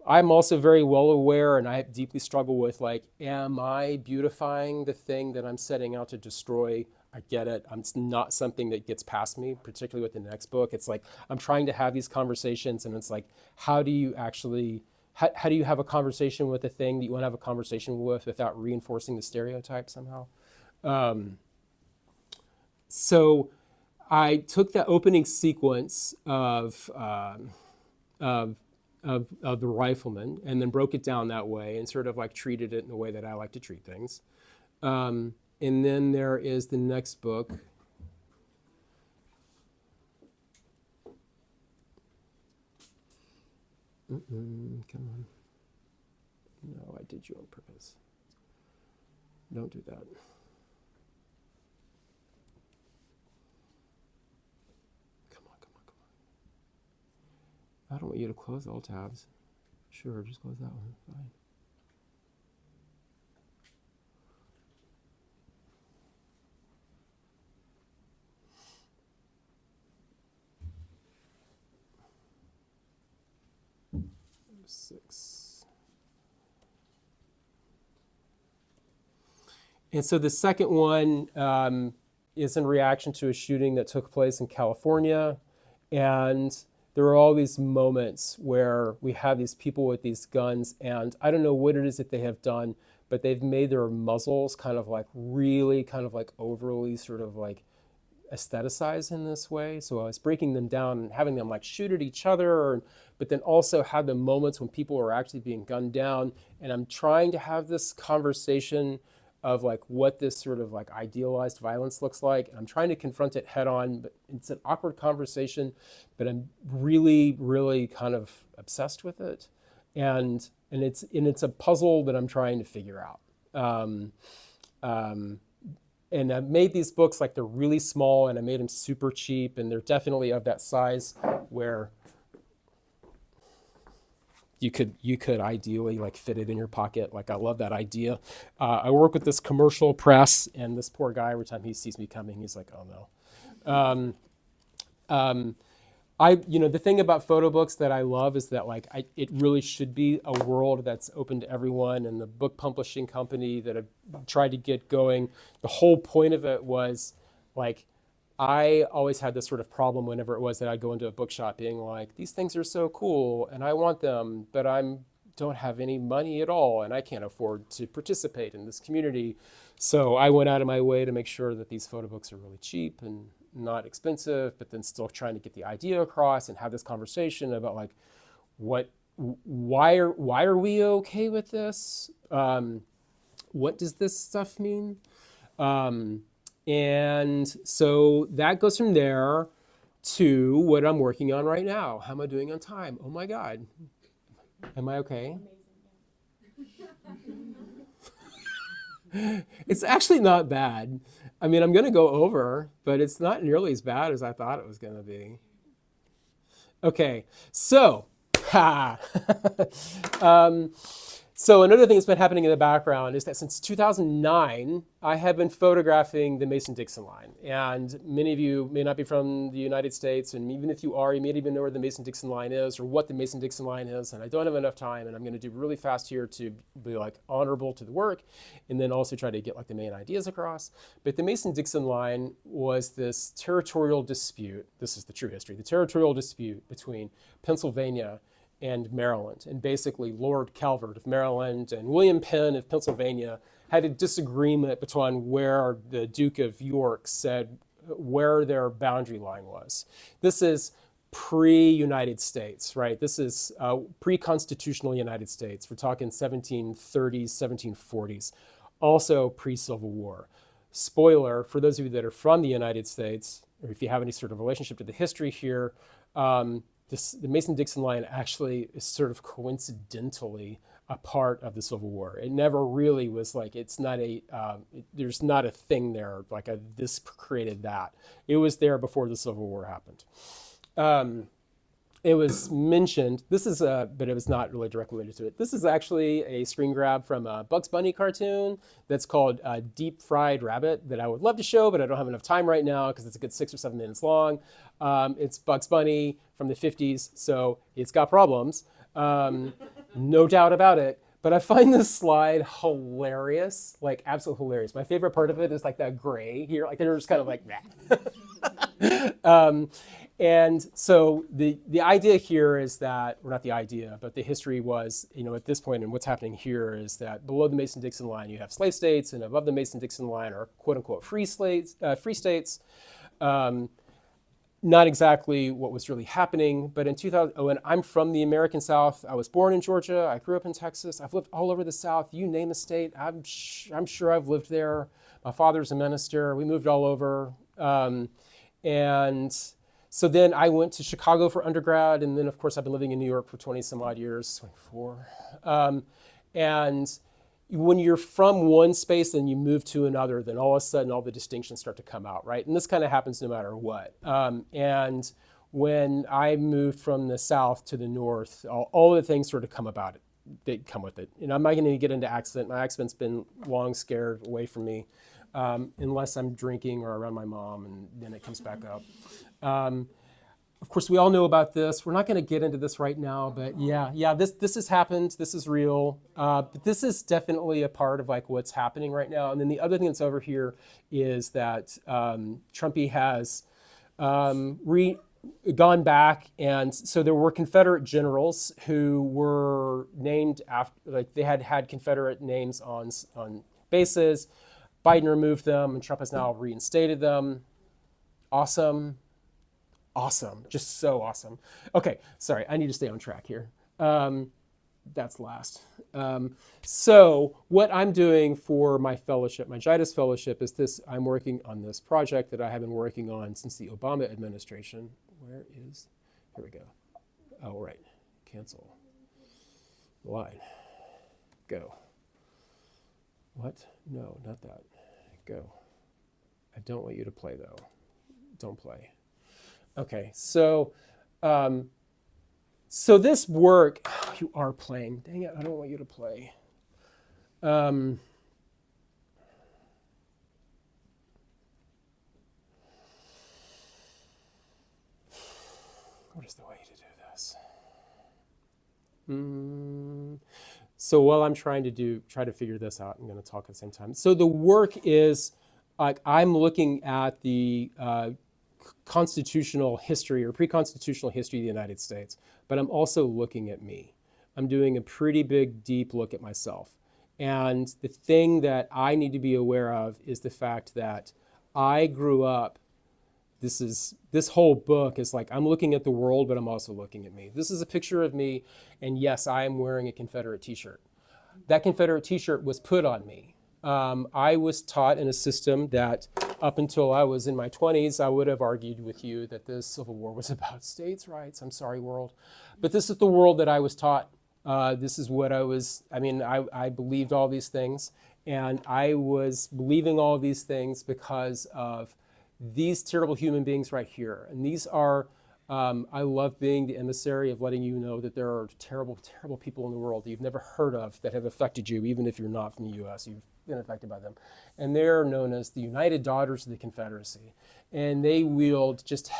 I'm also very well aware, and I deeply struggle with like, am I beautifying the thing that I'm setting out to destroy? I get it. It's not something that gets past me, particularly with the next book. It's like, I'm trying to have these conversations, and it's like, how do you have a conversation with the thing that you want to have a conversation with without reinforcing the stereotype somehow? So I took the opening sequence of the Rifleman and then broke it down that way and sort of like treated it in the way that I like to treat things. And then there is the next book. Come on. No, I did you on purpose. Don't do that. I don't want you to close all tabs. Sure, just close that one. Fine. Six. And so the second one is in reaction to a shooting that took place in California. And there are all these moments where we have these people with these guns, and I don't know what it is that they have done, but they've made their muzzles kind of like really kind of like overly sort of like aestheticized in this way. So I was breaking them down and having them like shoot at each other, but then also have the moments when people are actually being gunned down. And I'm trying to have this conversation of like what this sort of like idealized violence looks like. And I'm trying to confront it head on, but it's an awkward conversation, but I'm really, really kind of obsessed with it. And it's a puzzle that I'm trying to figure out. And I've made these books like they're really small, and I made them super cheap, and they're definitely of that size where you could ideally like fit it in your pocket. Like I love that idea. I work with this commercial press, and this poor guy, every time he sees me coming, he's like, oh no. The thing about photo books that I love is that like it really should be a world that's open to everyone. And the book publishing company that I tried to get going, the whole point of it was like, I always had this sort of problem whenever it was that I'd go into a bookshop being like, these things are so cool and I want them, but I'm don't have any money at all, and I can't afford to participate in this community. So I went out of my way to make sure that these photo books are really cheap and not expensive, but then still trying to get the idea across and have this conversation about like, why are we okay with this? What does this stuff mean? And so that goes from there to what I'm working on right now. How am I doing on time? Oh my God. Am I okay? It's actually not bad. I mean, I'm going to go over, but it's not nearly as bad as I thought it was going to be. Okay, so, so another thing that's been happening in the background is that since 2009, I have been photographing the Mason-Dixon line. And many of you may not be from the United States, and even if you are, you may not even know where the Mason-Dixon line is or what the Mason-Dixon line is. And I don't have enough time, and I'm going to do really fast here to be like honorable to the work, and then also try to get like the main ideas across. But the Mason-Dixon line was this territorial dispute. This is the true history. The territorial dispute between Pennsylvania and Maryland. And basically Lord Calvert of Maryland and William Penn of Pennsylvania had a disagreement between where the Duke of York said where their boundary line was. This is pre-United States, right? This is pre-constitutional United States. We're talking 1730s, 1740s, also pre-Civil War. Spoiler, for those of you that are from the United States, or if you have any sort of relationship to the history here, the Mason-Dixon line actually is sort of coincidentally a part of the Civil War. It never really was like, it's not there's not a thing there, like this created that. It was there before the Civil War happened. It was mentioned, but it was not really directly related to it. This is actually a screen grab from a Bugs Bunny cartoon that's called Deep Fried Rabbit that I would love to show, but I don't have enough time right now because it's a good 6 or 7 minutes long. It's Bugs Bunny from the 50s, so it's got problems. No doubt about it. But I find this slide hilarious, like absolutely hilarious. My favorite part of it is like that gray here, like they're just kind of like that. And so the idea here is that, or not the idea, but the history was, at this point, and what's happening here is that below the Mason-Dixon line, you have slave states, and above the Mason-Dixon line are quote unquote free states. Not exactly what was really happening, but in 2000, and I'm from the American South. I was born in Georgia. I grew up in Texas. I've lived all over the South. You name a state, I'm sure I've lived there. My father's a minister. We moved all over. And so then I went to Chicago for undergrad, and then of course I've been living in New York for 20 some odd years, 24. And when you're from one space and you move to another, then all of a sudden all the distinctions start to come out, right? And this kind of happens no matter what. And when I moved from the South to the North, all the things sort of come about it. They come with it. I'm not going to get into accent. My accent's been long scared away from me, unless I'm drinking or around my mom, and then it comes back up. Of course, we all know about this. We're not going to get into this right now, but yeah, this has happened. This is real. But this is definitely a part of like what's happening right now. And then the other thing that's over here is that Trumpy has gone back, and so there were Confederate generals who were named after, like they had Confederate names on bases. Biden removed them, and Trump has now reinstated them. Awesome. Just so awesome. Okay, sorry, I need to stay on track here. That's last. So what I'm doing for my fellowship, my JITUS fellowship, is this. I'm working on this project that I have been working on since the Obama administration. Here we go. Oh, right, cancel. Line, go. What? No, not that. Go. I don't want you to play though. Don't play. Okay, so this work, you are playing. Dang it, I don't want you to play. What is the way to do this? So while I'm try to figure this out, I'm going to talk at the same time. So the work is, like, I'm looking at the constitutional history or pre-constitutional history of the United States, but I'm also looking at me. I'm doing a pretty big, deep look at myself. And the thing that I need to be aware of is the fact that I grew up, this whole book is like, I'm looking at the world, but I'm also looking at me. This is a picture of me, and yes, I am wearing a Confederate t-shirt. That Confederate t-shirt was put on me. I was taught in a system that up until I was in my 20s, I would have argued with you that the Civil War was about states' rights. I'm sorry, world. But this is the world that I was taught. This is what I believed all these things. And I was believing all these things because of these terrible human beings right here. And these are, I love being the emissary of letting you know that there are terrible, terrible people in the world that you've never heard of that have affected you, even if you're not from the US, you've been affected by them. And they're known as the United Daughters of the Confederacy. And they wield just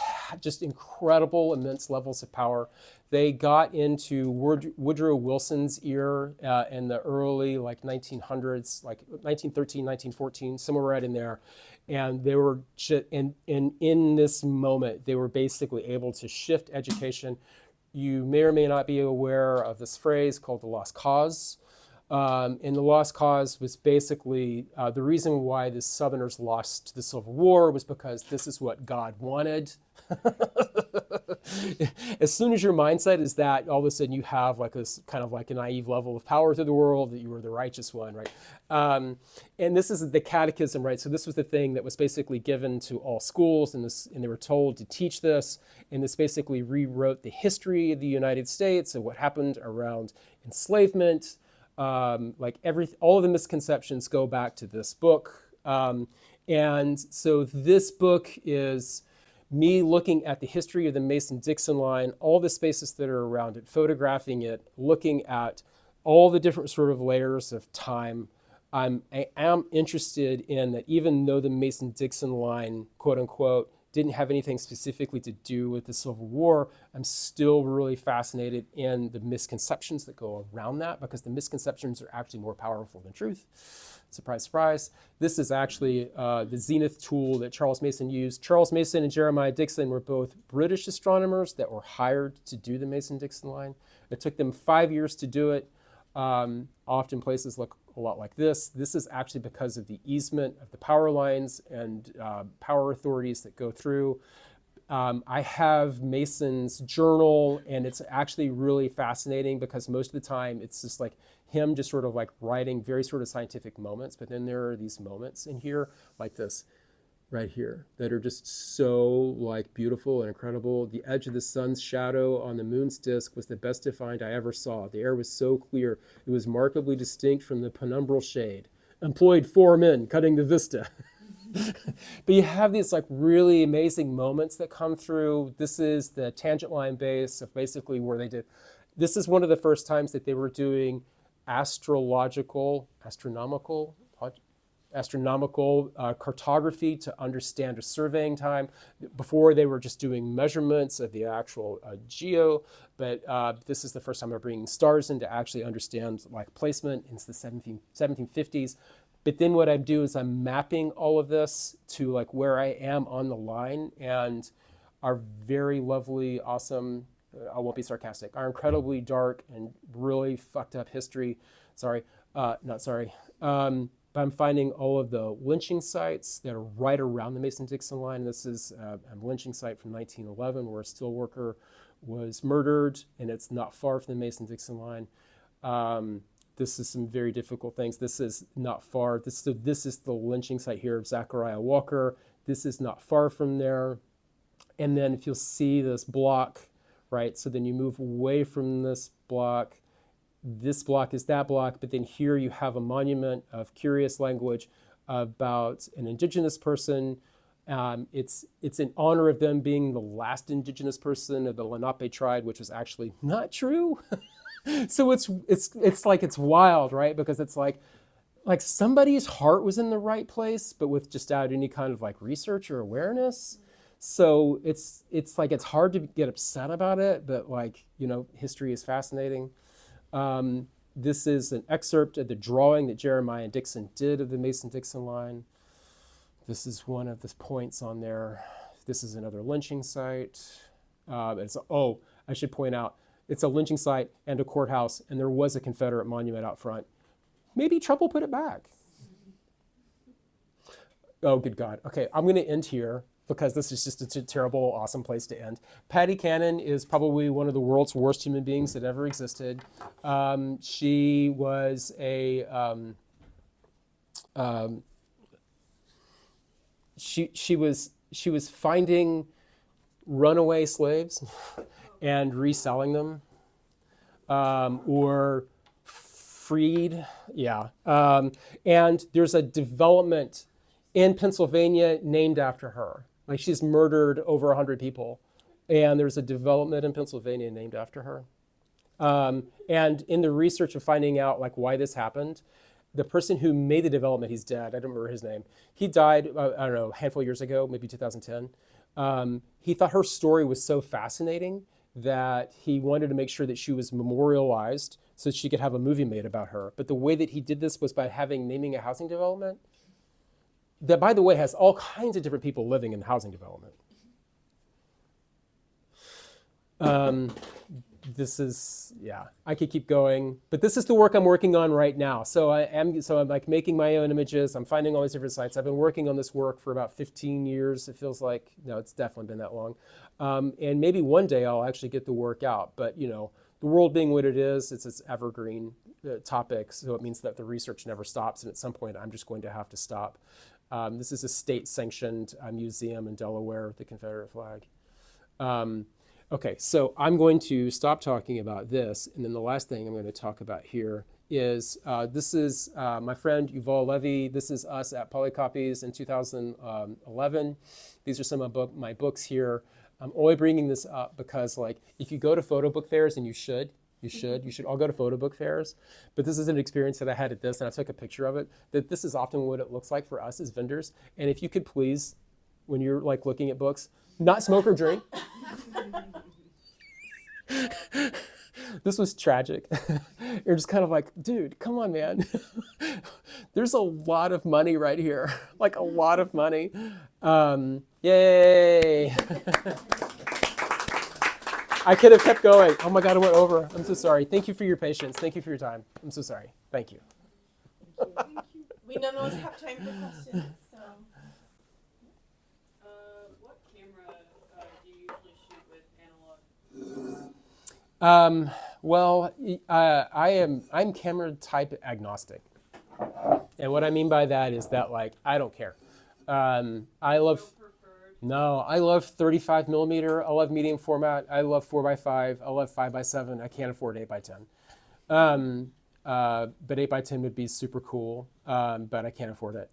incredible, immense levels of power. They got into Woodrow Wilson's ear in the early 1900s, like 1913, 1914, somewhere right in there. And they were, in this moment, they were basically able to shift education. You may or may not be aware of this phrase called the lost cause. And the lost cause was basically the reason why the Southerners lost the Civil War was because this is what God wanted. As soon as your mindset is that, all of a sudden you have like this kind of like a naive level of power to the world, that you were the righteous one, right? And this is the catechism, right? So this was the thing that was basically given to all schools, and they were told to teach this. And this basically rewrote the history of the United States and what happened around enslavement. All of the misconceptions go back to this book. And so this book is me looking at the history of the Mason-Dixon line, all the spaces that are around it, photographing it, looking at all the different sort of layers of time. I am interested in that, even though the Mason-Dixon line, quote unquote, didn't have anything specifically to do with the Civil War, I'm still really fascinated in the misconceptions that go around that, because the misconceptions are actually more powerful than truth. Surprise, surprise. This is actually the zenith tool that Charles Mason used. Charles Mason and Jeremiah Dixon were both British astronomers that were hired to do the Mason-Dixon line. It took them 5 years to do it. Often places look a lot like this. This is actually because of the easement of the power lines and power authorities that go through. I have Mason's journal, and it's actually really fascinating because most of the time it's just like him just sort of like writing very sort of scientific moments, but then there are these moments in here like this right here that are just so like beautiful and incredible. The edge of the sun's shadow on the moon's disk was the best defined I ever saw. The air was so clear, it was markedly distinct from the penumbral shade. Employed 4 men cutting the vista. But you have these like really amazing moments that come through. This is the tangent line base of basically where they did. This is one of the first times that they were doing astronomical cartography to understand a surveying time. Before, they were just doing measurements of the actual geo, but this is the first time they're bringing stars in to actually understand like placement in the 1750s. But then what I do is I'm mapping all of this to like where I am on the line, and our very lovely, awesome, I won't be sarcastic, our incredibly dark and really fucked up history, but I'm finding all of the lynching sites that are right around the Mason-Dixon line. This is a lynching site from 1911 where a steelworker was murdered, and it's not far from the Mason-Dixon line. This is some very difficult things. This is not far. This is the lynching site here of Zachariah Walker. This is not far from there. And then if you'll see this block, right? So then you move away from this block. This block is that block, but then here you have a monument of curious language about an indigenous person. It's in honor of them being the last indigenous person of the Lenape tribe, which was actually not true. So it's like, it's wild, right? Because it's like somebody's heart was in the right place, but without any kind of like research or awareness. So it's like, it's hard to get upset about it, but like, history is fascinating. This is an excerpt of the drawing that Jeremiah Dixon did of the Mason-Dixon line. This is one of the points on there. This is another lynching site. I should point out, It's a lynching site and a courthouse, and there was a Confederate monument out front. Maybe Trump will put it back. Oh, good God. Okay, I'm going to end here because this is just a terrible, awesome place to end. Patty Cannon is probably one of the world's worst human beings that ever existed. She was a she was finding runaway slaves and reselling them, or freed. Yeah, and there's a development in Pennsylvania named after her. Like, she's murdered over 100 people, and there's a development in Pennsylvania named after her. And in the research of finding out like why this happened, the person who made the development, he's dead. I don't remember his name. He died, I don't know, a handful of years ago, maybe 2010. He thought her story was so fascinating that he wanted to make sure that she was memorialized so that she could have a movie made about her. But the way that he did this was by naming a housing development that, by the way, has all kinds of different people living in housing development. This is, yeah, I could keep going, but this is the work I'm working on right now. So I'm like making my own images. I'm finding all these different sites. I've been working on this work for about 15 years. It feels like, no, it's definitely been that long. And maybe one day I'll actually get the work out, but you know, the world being what it is, it's evergreen topic. So it means that the research never stops. And at some point I'm just going to have to stop. This is a state-sanctioned museum in Delaware with the Confederate flag. Okay, so I'm going to stop talking about this, and then the last thing I'm going to talk about here is this is my friend Yuval Levy. This is us at Polycopies in 2011. These are some of my books here. I'm only bringing this up because, like, if you go to photo book fairs, and you should all go to photo book fairs, but this is an experience that I had at this, and I took a picture of it, that this is often what it looks like for us as vendors. And if you could please, when you're like looking at books, not smoke or drink. This was tragic. You're just kind of like, dude, come on, man. There's a lot of money right here, like a lot of money. Yay. I could have kept going. Oh my God, it went over. I'm so sorry. Thank you for your patience. Thank you for your time. I'm so sorry. Thank you. Thank you. We nonetheless have time for questions. So. What camera do you usually shoot with analog? Well, I'm camera type agnostic. And what I mean by that is that, like, I don't care. I love 35 millimeter. I love medium format. I love 4x5. I love 5x7. I can't afford 8x10. But 8x10 would be super cool. But I can't afford it.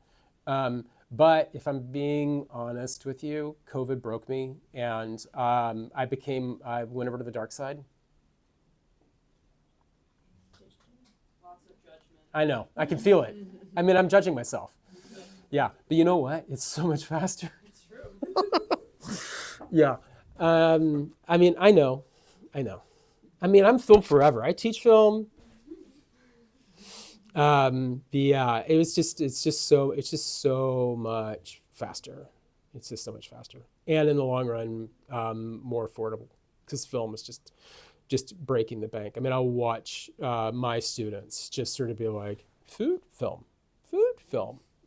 But if I'm being honest with you, COVID broke me, and I went over to the dark side. Lots of judgment. I know, I can feel it. I mean, I'm judging myself. Yeah, but you know what? It's so much faster. It's true. Yeah. I mean, I know. I mean, I'm film forever. I teach film. It's just so much faster. It's just so much faster. And in the long run, more affordable, because film is just breaking the bank. I mean, I'll watch my students just sort of be like, food film.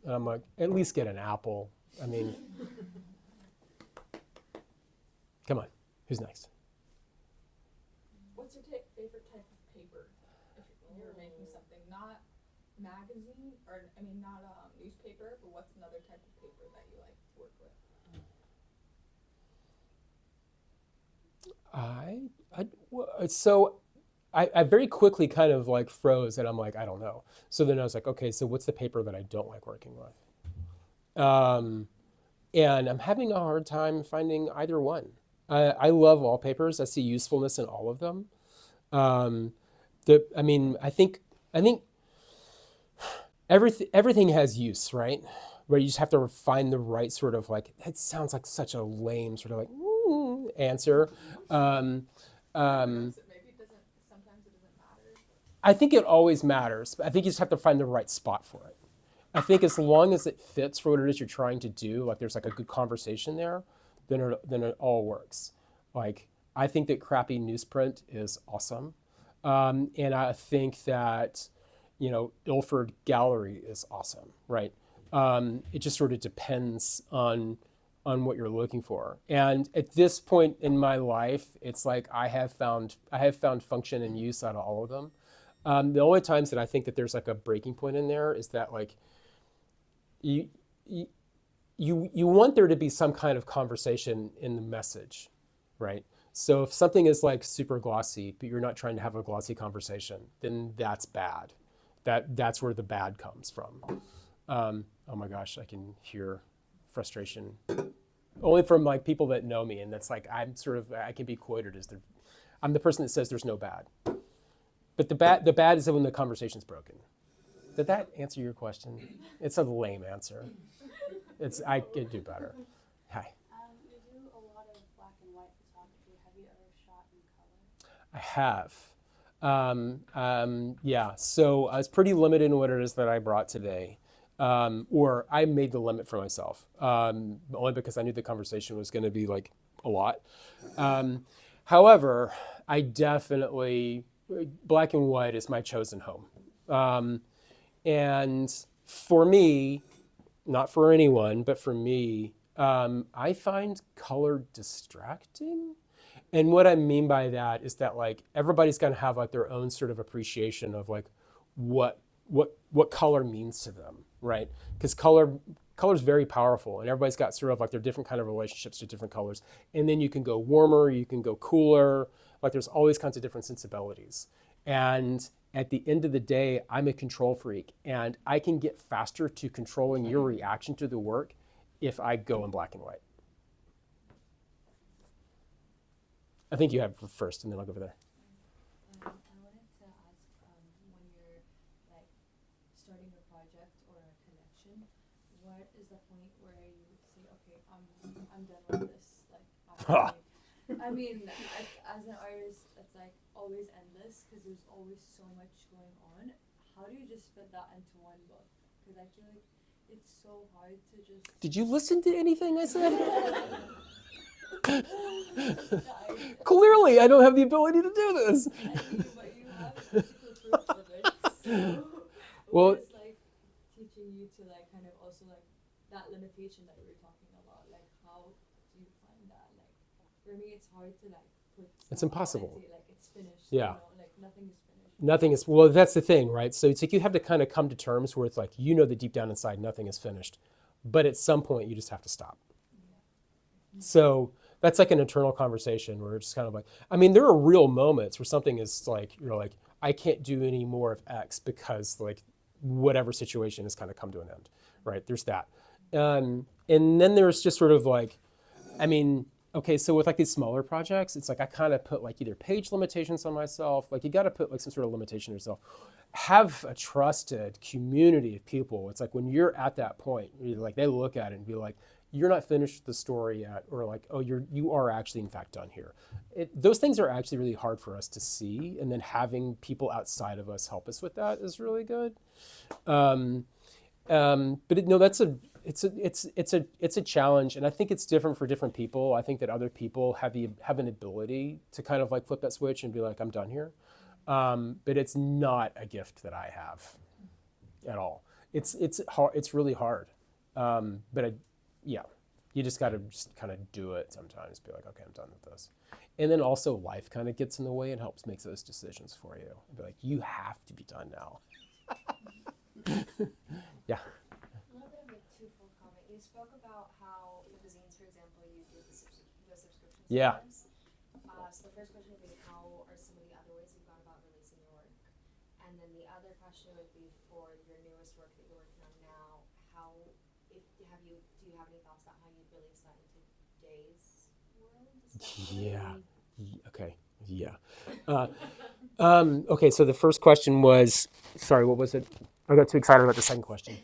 And I'm like, at least get an Apple. I mean, come on, who's next? What's your favorite type of paper if you're making something? Not magazine, or I mean not newspaper, but what's another type of paper that you like to work with? I very quickly kind of like froze, and I'm like, I don't know. So then I was like, okay, so what's the paper that I don't like working with? And I'm having a hard time finding either one. I love all papers. I see usefulness in all of them. I think everything has use, right? Where you just have to find the right sort of, like, it sounds like such a lame sort of like answer. Maybe it doesn't. Sometimes it doesn't matter. I think it always matters. I think you just have to find the right spot for it. I think as long as it fits for what it is you're trying to do, like there's like a good conversation there, then it all works. Like I think that crappy newsprint is awesome. And I think that, Ilford Gallery is awesome, right? It just sort of depends on what you're looking for. And at this point in my life, it's like I have found function and use out of all of them. The only times that I think that there's like a breaking point in there is that like you want there to be some kind of conversation in the message, right? So if something is like super glossy, but you're not trying to have a glossy conversation, then that's bad. That's where the bad comes from. Oh my gosh, I can hear frustration only from like people that know me, and that's like I can be quoted as I'm the person that says there's no bad. But the bad is when the conversation's broken. Did that answer your question? It's a lame answer. I could do better. Hi. You do a lot of black and white photography. Have you ever shot in color? I have. Yeah, so I was pretty limited in what it is that I brought today. Or I made the limit for myself, only because I knew the conversation was going to be like a lot. However, I definitely, black and white is my chosen home. And for me, not for anyone, but for me, I find color distracting. And what I mean by that is that like everybody's going to have like their own sort of appreciation of like what color means to them, right? Because color is very powerful, and everybody's got sort of like their different kind of relationships to different colors. And then you can go warmer, you can go cooler, like there's all these kinds of different sensibilities. And at the end of the day, I'm a control freak, and I can get faster to controlling your reaction to the work if I go in black and white. I think you have first, and then I'll go over there. I wanted to ask, when you're like starting a project or a connection, what is the point where you say, okay, I'm done with this? Like, I mean, as an artist, it's like always endless because there's always so much going on. How do you just fit that into one book? Because I feel like it's so hard to just. Did you listen to anything I said? Clearly, I don't have the ability to do this. But you have physical proof of it. So Well, it's like teaching you to like kind of also like that limitation that we were talking about. Like, how do you find that? Like, for me, it's hard to like put. It's impossible. And say, like it's finished. Yeah. Like nothing is finished. Nothing is, well, that's the thing, right? So it's like you have to kind of come to terms where it's like, that deep down inside, nothing is finished. But at some point, you just have to stop. So that's like an internal conversation where it's just kind of like, I mean, there are real moments where something is like, you're like, I can't do any more of X because like whatever situation has kind of come to an end, right? There's that. And then there's just sort of like, I mean, okay, so with like these smaller projects, it's like I kind of put like either page limitations on myself, like you got to put like some sort of limitation on yourself. Have a trusted community of people. It's like when you're at that point, you're like they look at it and be like, you're not finished the story yet, or like, oh, you are actually in fact done here. Those things are actually really hard for us to see, and then having people outside of us help us with that is really good. It's a challenge, and I think it's different for different people. I think that other people have an ability to kind of like flip that switch and be like, I'm done here. But it's not a gift that I have at all. It's hard. It's really hard. Yeah, you just got to just kind of do it sometimes. Be like, okay, I'm done with this. And then also life kind of gets in the way and helps make those decisions for you. And be like, you have to be done now. Yeah. A little bit of a twofold comment. You spoke about how magazines, for example, you do the subscription Yeah. service. So the first question would be, how are some of the other ways you've gone about releasing your work? And then the other question would be, for your newest work that you're working on now, do you have any thoughts about how you'd release that into today's world? Yeah. Okay. Yeah. Okay. So the first question was, sorry, what was it? I got too excited about the second question.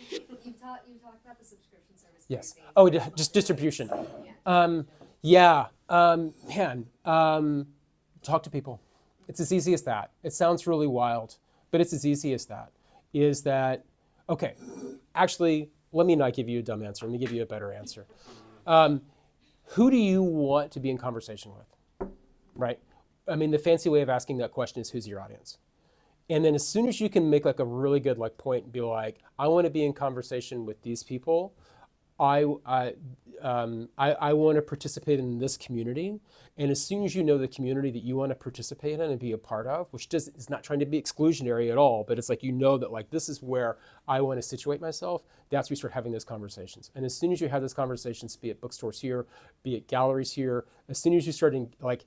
You talked about the subscription service. Yes. pricing. Oh, just distribution. Yeah. Talk to people. It's as easy as that. It sounds really wild, but it's as easy as that. Is that, okay, actually, let me not give you a dumb answer. Let me give you a better answer. Who do you want to be in conversation with? right? I mean, the fancy way of asking that question is, who's your audience? And then as soon as you can make like a really good like point and be like, I want to be in conversation with these people. I want to participate in this community. And as soon as you know the community that you want to participate in and be a part of, which is not trying to be exclusionary at all, but it's like, you know that like, this is where I want to situate myself, that's where you start having those conversations. And as soon as you have those conversations, be it bookstores here, be it galleries here, as soon as you start like,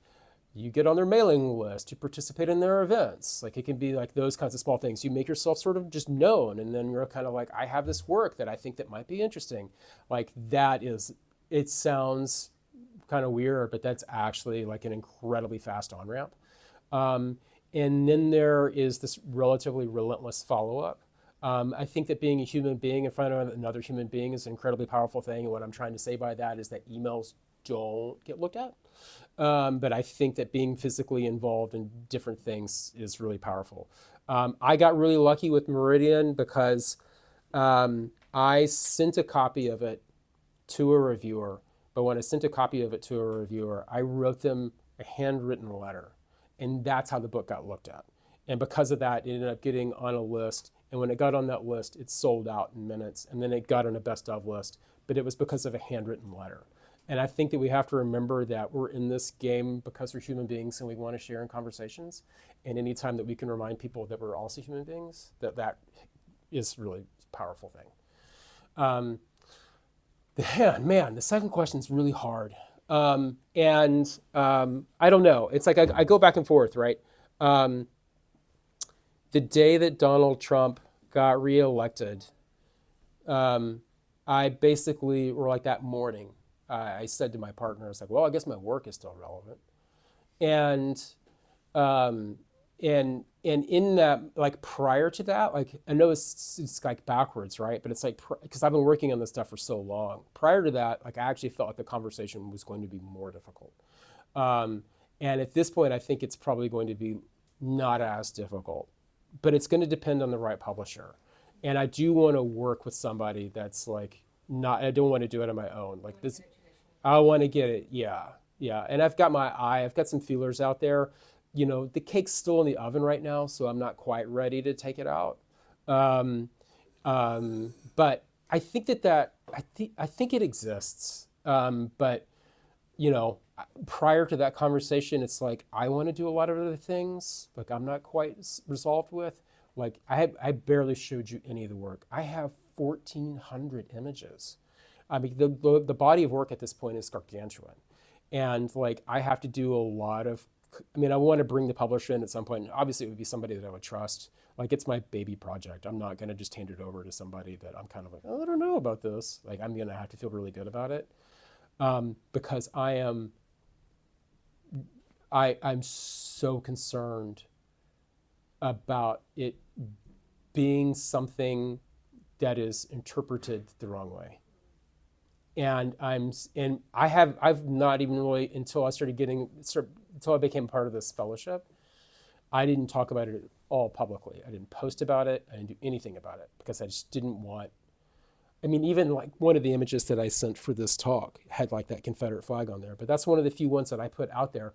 you get on their mailing list, you participate in their events. Like it can be like those kinds of small things. You make yourself sort of just known, and then you're kind of like, I have this work that I think that might be interesting. Like that is, it sounds kind of weird, but that's actually like an incredibly fast on-ramp. And then there is this relatively relentless follow-up. I think that being a human being in front of another human being is an incredibly powerful thing. And what I'm trying to say by that is that emails don't get looked at. But I think that being physically involved in different things is really powerful. I got really lucky with Meridian because I sent a copy of it to a reviewer. But when I sent a copy of it to a reviewer, I wrote them a handwritten letter. And that's how the book got looked at. And because of that, it ended up getting on a list. And when it got on that list, it sold out in minutes. And then it got on a best of list. But it was because of a handwritten letter. And I think that we have to remember that we're in this game because we're human beings and we want to share in conversations. And anytime that we can remind people that we're also human beings, that is really a powerful thing. The second question is really hard. I don't know. It's like I go back and forth, right? The day that Donald Trump got reelected, I basically, or like that morning, I said to my partner, I was like, well, I guess my work is still relevant. And in that, like prior to that, like I know it's like backwards, right? But it's like, because I've been working on this stuff for so long. Prior to that, like I actually felt like the conversation was going to be more difficult. And at this point, I think it's probably going to be not as difficult, but it's going to depend on the right publisher. And I do want to work with somebody that's like, I don't want to do it on my own. Like this, I want to get it. Yeah. And I've got some feelers out there. You know, the cake's still in the oven right now, so I'm not quite ready to take it out. But I think I think it exists. But you know, prior to that conversation, it's like I want to do a lot of other things. Like I'm not quite resolved with. Like I barely showed you any of the work. I have 1,400 images. I mean, the body of work at this point is gargantuan. And like, I have to do a lot of, I mean, I want to bring the publisher in at some point. And obviously it would be somebody that I would trust. Like it's my baby project. I'm not going to just hand it over to somebody that I'm kind of like, oh, I don't know about this. Like I'm going to have to feel really good about it. Because I'm so concerned about it being something that is interpreted the wrong way. And I've not even really, until I became part of this fellowship, I didn't talk about it at all publicly. I didn't post about it. I didn't do anything about it because I just didn't want, I mean, even like one of the images that I sent for this talk had like that Confederate flag on there, but that's one of the few ones that I put out there.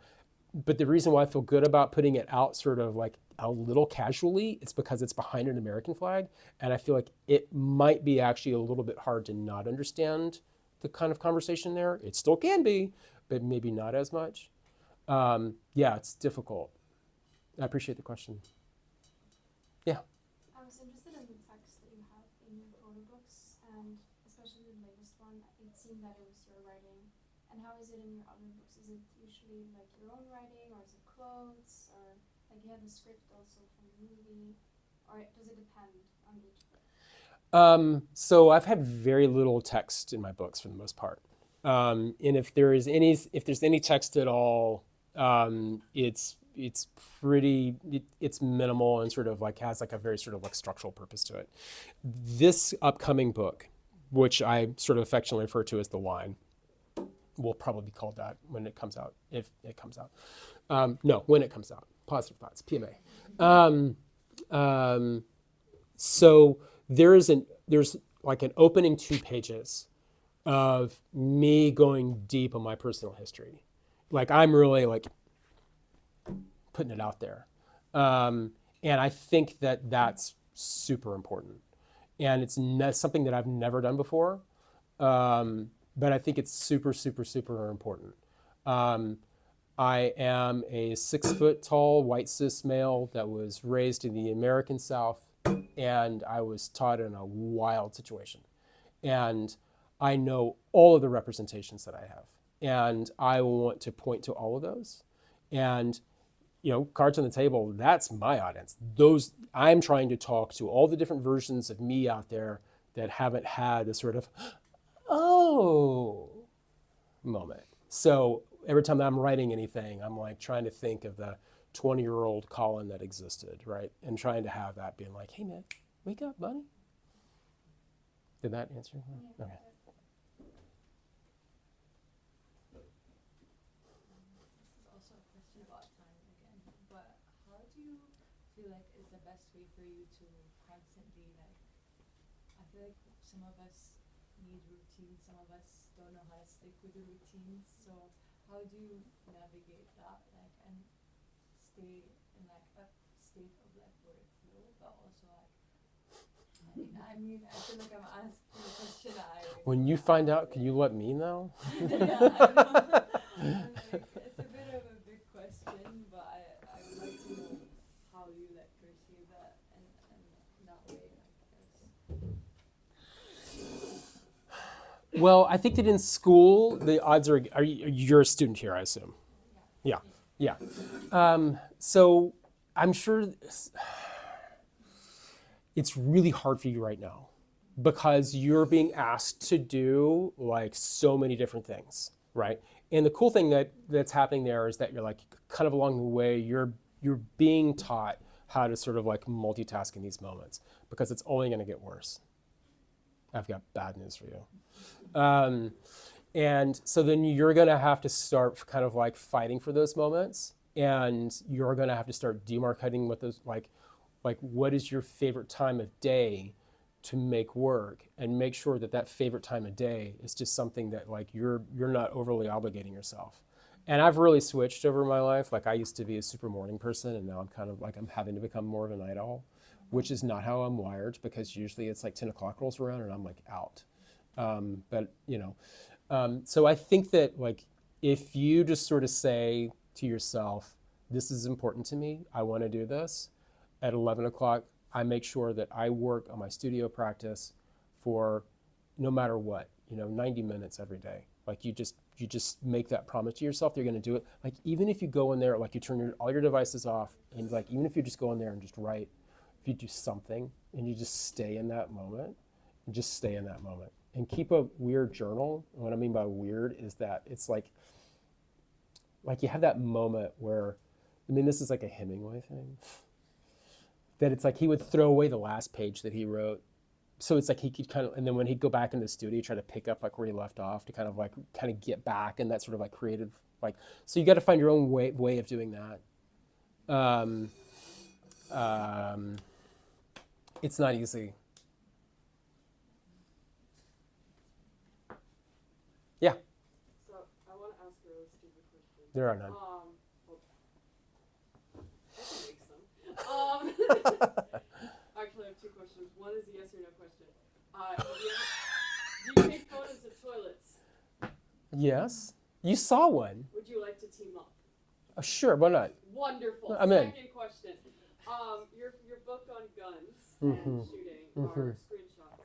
But the reason why I feel good about putting it out sort of like a little casually, it's because it's behind an American flag. And I feel like it might be actually a little bit hard to not understand the kind of conversation there. It still can be, but maybe not as much. Yeah, it's difficult. I appreciate the question. Yeah. I was interested in the text that you have in your photo books, and especially the latest one. It seemed that it was your writing. And how is it in your other books? Is it usually like your own writing, or is it quotes, or like you have the script also from the movie, or does it depend on each book? So I've had very little text in my books for the most part. And if there's any text at all, it's minimal and sort of like has like a very sort of like structural purpose to it. This upcoming book, which I sort of affectionately refer to as The Line, will probably be called that when it comes out, if it comes out. When it comes out. Positive Thoughts, PMA. So there's like an opening 2 pages of me going deep on my personal history. Like I'm really like putting it out there. And I think that that's super important. And it's something that I've never done before. But I think it's super, super, super important. I am a 6 foot tall white cis male that was raised in the American South, and I was taught in a wild situation. And I know all of the representations that I have. And I want to point to all of those. And, you know, cards on the table, that's my audience. I'm trying to talk to all the different versions of me out there that haven't had a sort of, oh, moment. So every time I'm writing anything, I'm like trying to think of the 20-year-old Colin that existed, right? And trying to have that being like, hey man, wake up, buddy. Did that answer your question? Yeah. Okay. This is also a question about time again, but how do you feel like is the best way for you to constantly I feel like some of us need routine, some of us don't know how to stick with the routines, so how do you navigate that and stay in a state of workflow, but also I mean, I feel like I'm asking a question When you find out, can you let me know? yeah, I know. It's a bit of a big question, but I would like to know how you perceive that and that way, Well, I think that in school, the odds are you're a student here, I assume. Yeah. So I'm sure it's really hard for you right now because you're being asked to do so many different things, right? And the cool thing that's happening there is that you're kind of along the way, you're being taught how to sort of multitask in these moments because it's only going to get worse. I've got bad news for you. And so then you're going to have to start kind of fighting for those moments, and you're going to have to start demarcating what those what is your favorite time of day to make work, and make sure that favorite time of day is just something that you're not overly obligating yourself. And I've really switched over my life. I used to be a super morning person, and now I'm kind of I'm having to become more of a night owl, which is not how I'm wired, because usually it's 10 o'clock rolls around and I'm out. But so I think that if you just sort of say to yourself, this is important to me, I want to do this, at 11 o'clock, I make sure that I work on my studio practice for no matter what, 90 minutes every day. You just make that promise to yourself that you're going to do it. Even if you go in there, you turn all your devices off, and even if you just go in there and just write, if you do something and you just stay in that moment, and keep a weird journal. And what I mean by weird is that it's you have that moment where, this is a Hemingway thing, that it's he would throw away the last page that he wrote. So it's he could kind of, and then when he'd go back in the studio, try to pick up where he left off to kind of get back in that sort of creative, so you got to find your own way of doing that. It's not easy. Yeah. So I want to ask a really stupid question. There are none. I can make some. Actually, I have two questions. One is a yes or no question. Do you take photos of toilets? Yes. You saw one. Would you like to team up? Sure, why not? Wonderful. I'm in. Second question. Your book on guns and shooting are screenshots.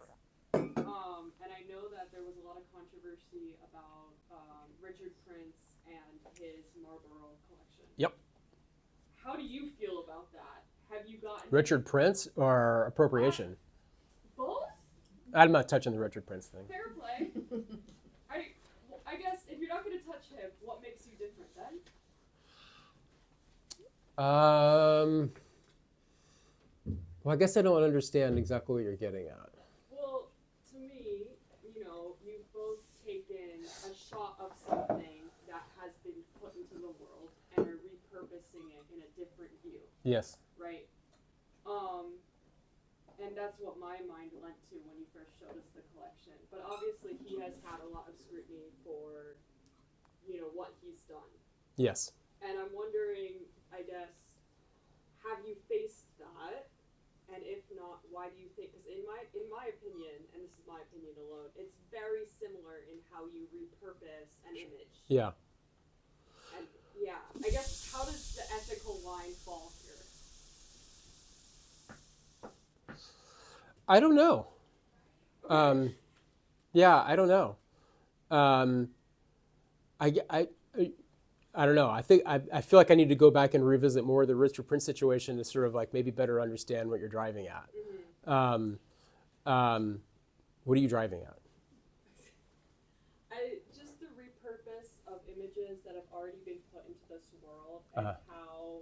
And I know that there was a lot of controversy about Richard Prince and his Marlboro collection. Yep. How do you feel about that? Have you gotten Richard Prince or appropriation? both? I'm not touching the Richard Prince thing. Fair play. I guess if you're not going to touch him, what makes you different then? Well, I guess I don't understand exactly what you're getting at. Well, to me, you've both taken a shot of something that has been put into the world and are repurposing it in a different view, Yes. right? And that's what my mind went to when you first showed us the collection. But obviously he has had a lot of scrutiny for, what he's done. Yes. And I'm wondering, I guess, have you faced that? And if not, why do you think? Because in my opinion, and this is my opinion alone, it's very similar in how you repurpose an image. Yeah. And yeah, I guess how does the ethical line fall here? I don't know. Yeah, I don't know. I don't know. I think I feel like I need to go back and revisit more of the Richard Prince situation to sort of like maybe better understand what you're driving at. What are you driving at? Just the repurpose of images that have already been put into this world and how,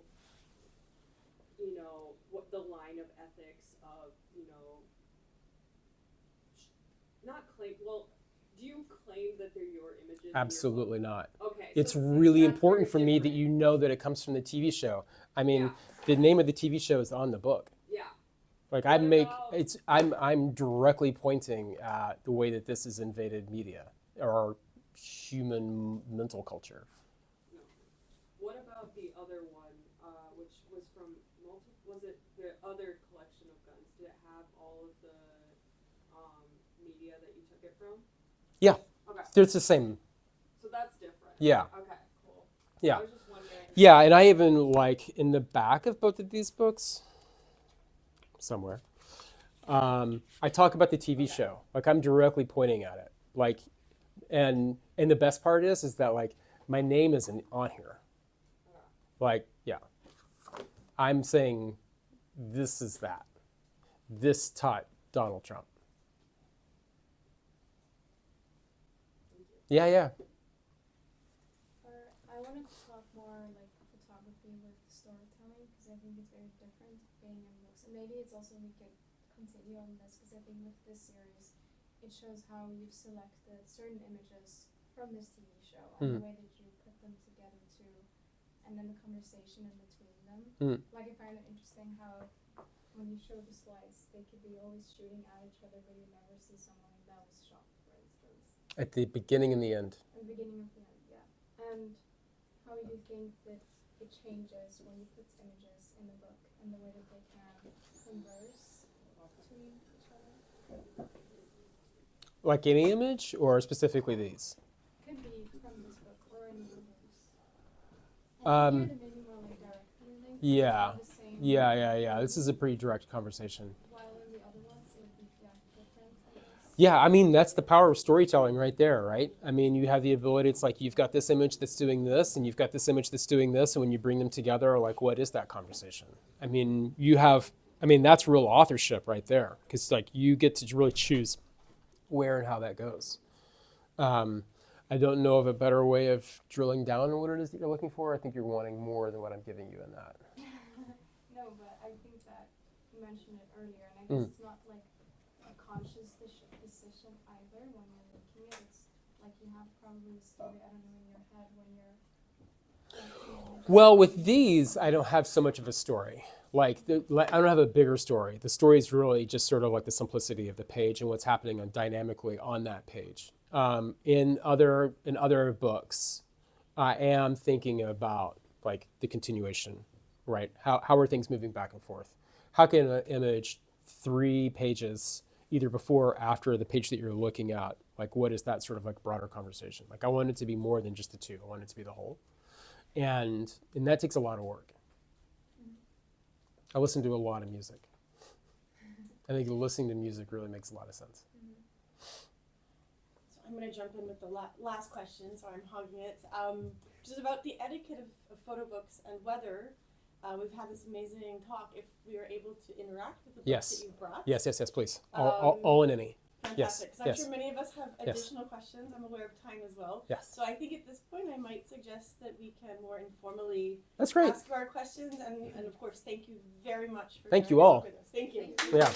you know, what the line of ethics of, you know, not claim, well, do you claim that they're your images? Absolutely not. Okay. It's so really that's important very for me that different. you know that it comes from the TV show. I mean, Yeah. the name of the TV show is on the book. Yeah. Like What about- I'm directly pointing at the way that this has invaded media or human mental culture. No. What about the other one, which was from was it the other collection of guns? Did it have all of the media that you took it from? Yeah, Okay. it's the same. So that's different. Yeah. Okay, cool. Yeah. I was just wondering. Yeah, and I even like in the back of both of these books, somewhere, I talk about the TV show. Like I'm directly pointing at it. Like, and the best part is that like my name isn't on here. Like, yeah, I'm saying this is that. This taught Donald Trump. Yeah, yeah. I wanted to talk more like photography with storytelling because I think it's very different being in books. And maybe it's also we could continue on this because I think with this series, it shows how you've selected certain images from this TV show and the way that you put them together too, and then the conversation in between them. Like I find it interesting how when you show the slides, they could be always shooting at each other, but you never see someone that was shot, for instance. At the beginning and the end. At the beginning of the end, yeah. And how do you think that it changes when you put images in the book and the way that they can converse between each other? Like any image, or specifically these? Could be from this book or any others. Um, Here, maybe more like direct feeling. Yeah. The same, Yeah. This is a pretty direct conversation. While in the other ones, it would be different, I guess. Yeah, I mean, that's the power of storytelling right there, right? I mean, you have the ability, it's like you've got this image that's doing this, and you've got this image that's doing this, and when you bring them together, like, what is that conversation? I mean, that's real authorship right there, because, like, you get to really choose where and how that goes. I don't know of a better way of drilling down on what it is that you're looking for. I think you're wanting more than what I'm giving you in that. No, but I think that you mentioned it earlier, and I guess it's not like a conscious decision either when you're making it. It's like you have probably a story, I don't know, in your head when you're. Well, with these, I don't have so much of a story. I don't have a bigger story. The story is really just sort of like the simplicity of the page and what's happening dynamically on that page. In other books, I am thinking about like the continuation, right? How are things moving back and forth? How can an image 3 pages, either before or after the page that you're looking at, like what is that sort of like broader conversation? Like I want it to be more than just the 2. I want it to be the whole. And that takes a lot of work. I listen to a lot of music. I think listening to music really makes a lot of sense. So I'm going to jump in with the last question, so I'm hogging it. Just about the etiquette of photo books and whether we've had this amazing talk. If we are able to interact with the books that you brought. Yes, please. All in any. Fantastic, because I'm yes. sure many of us have Yes. additional questions. I'm aware of time as well. Yes. So I think at this point I might suggest that we can more informally That's great. ask our questions, and of course thank you very much for Thank you sharing all. with us. Thank you. Yeah.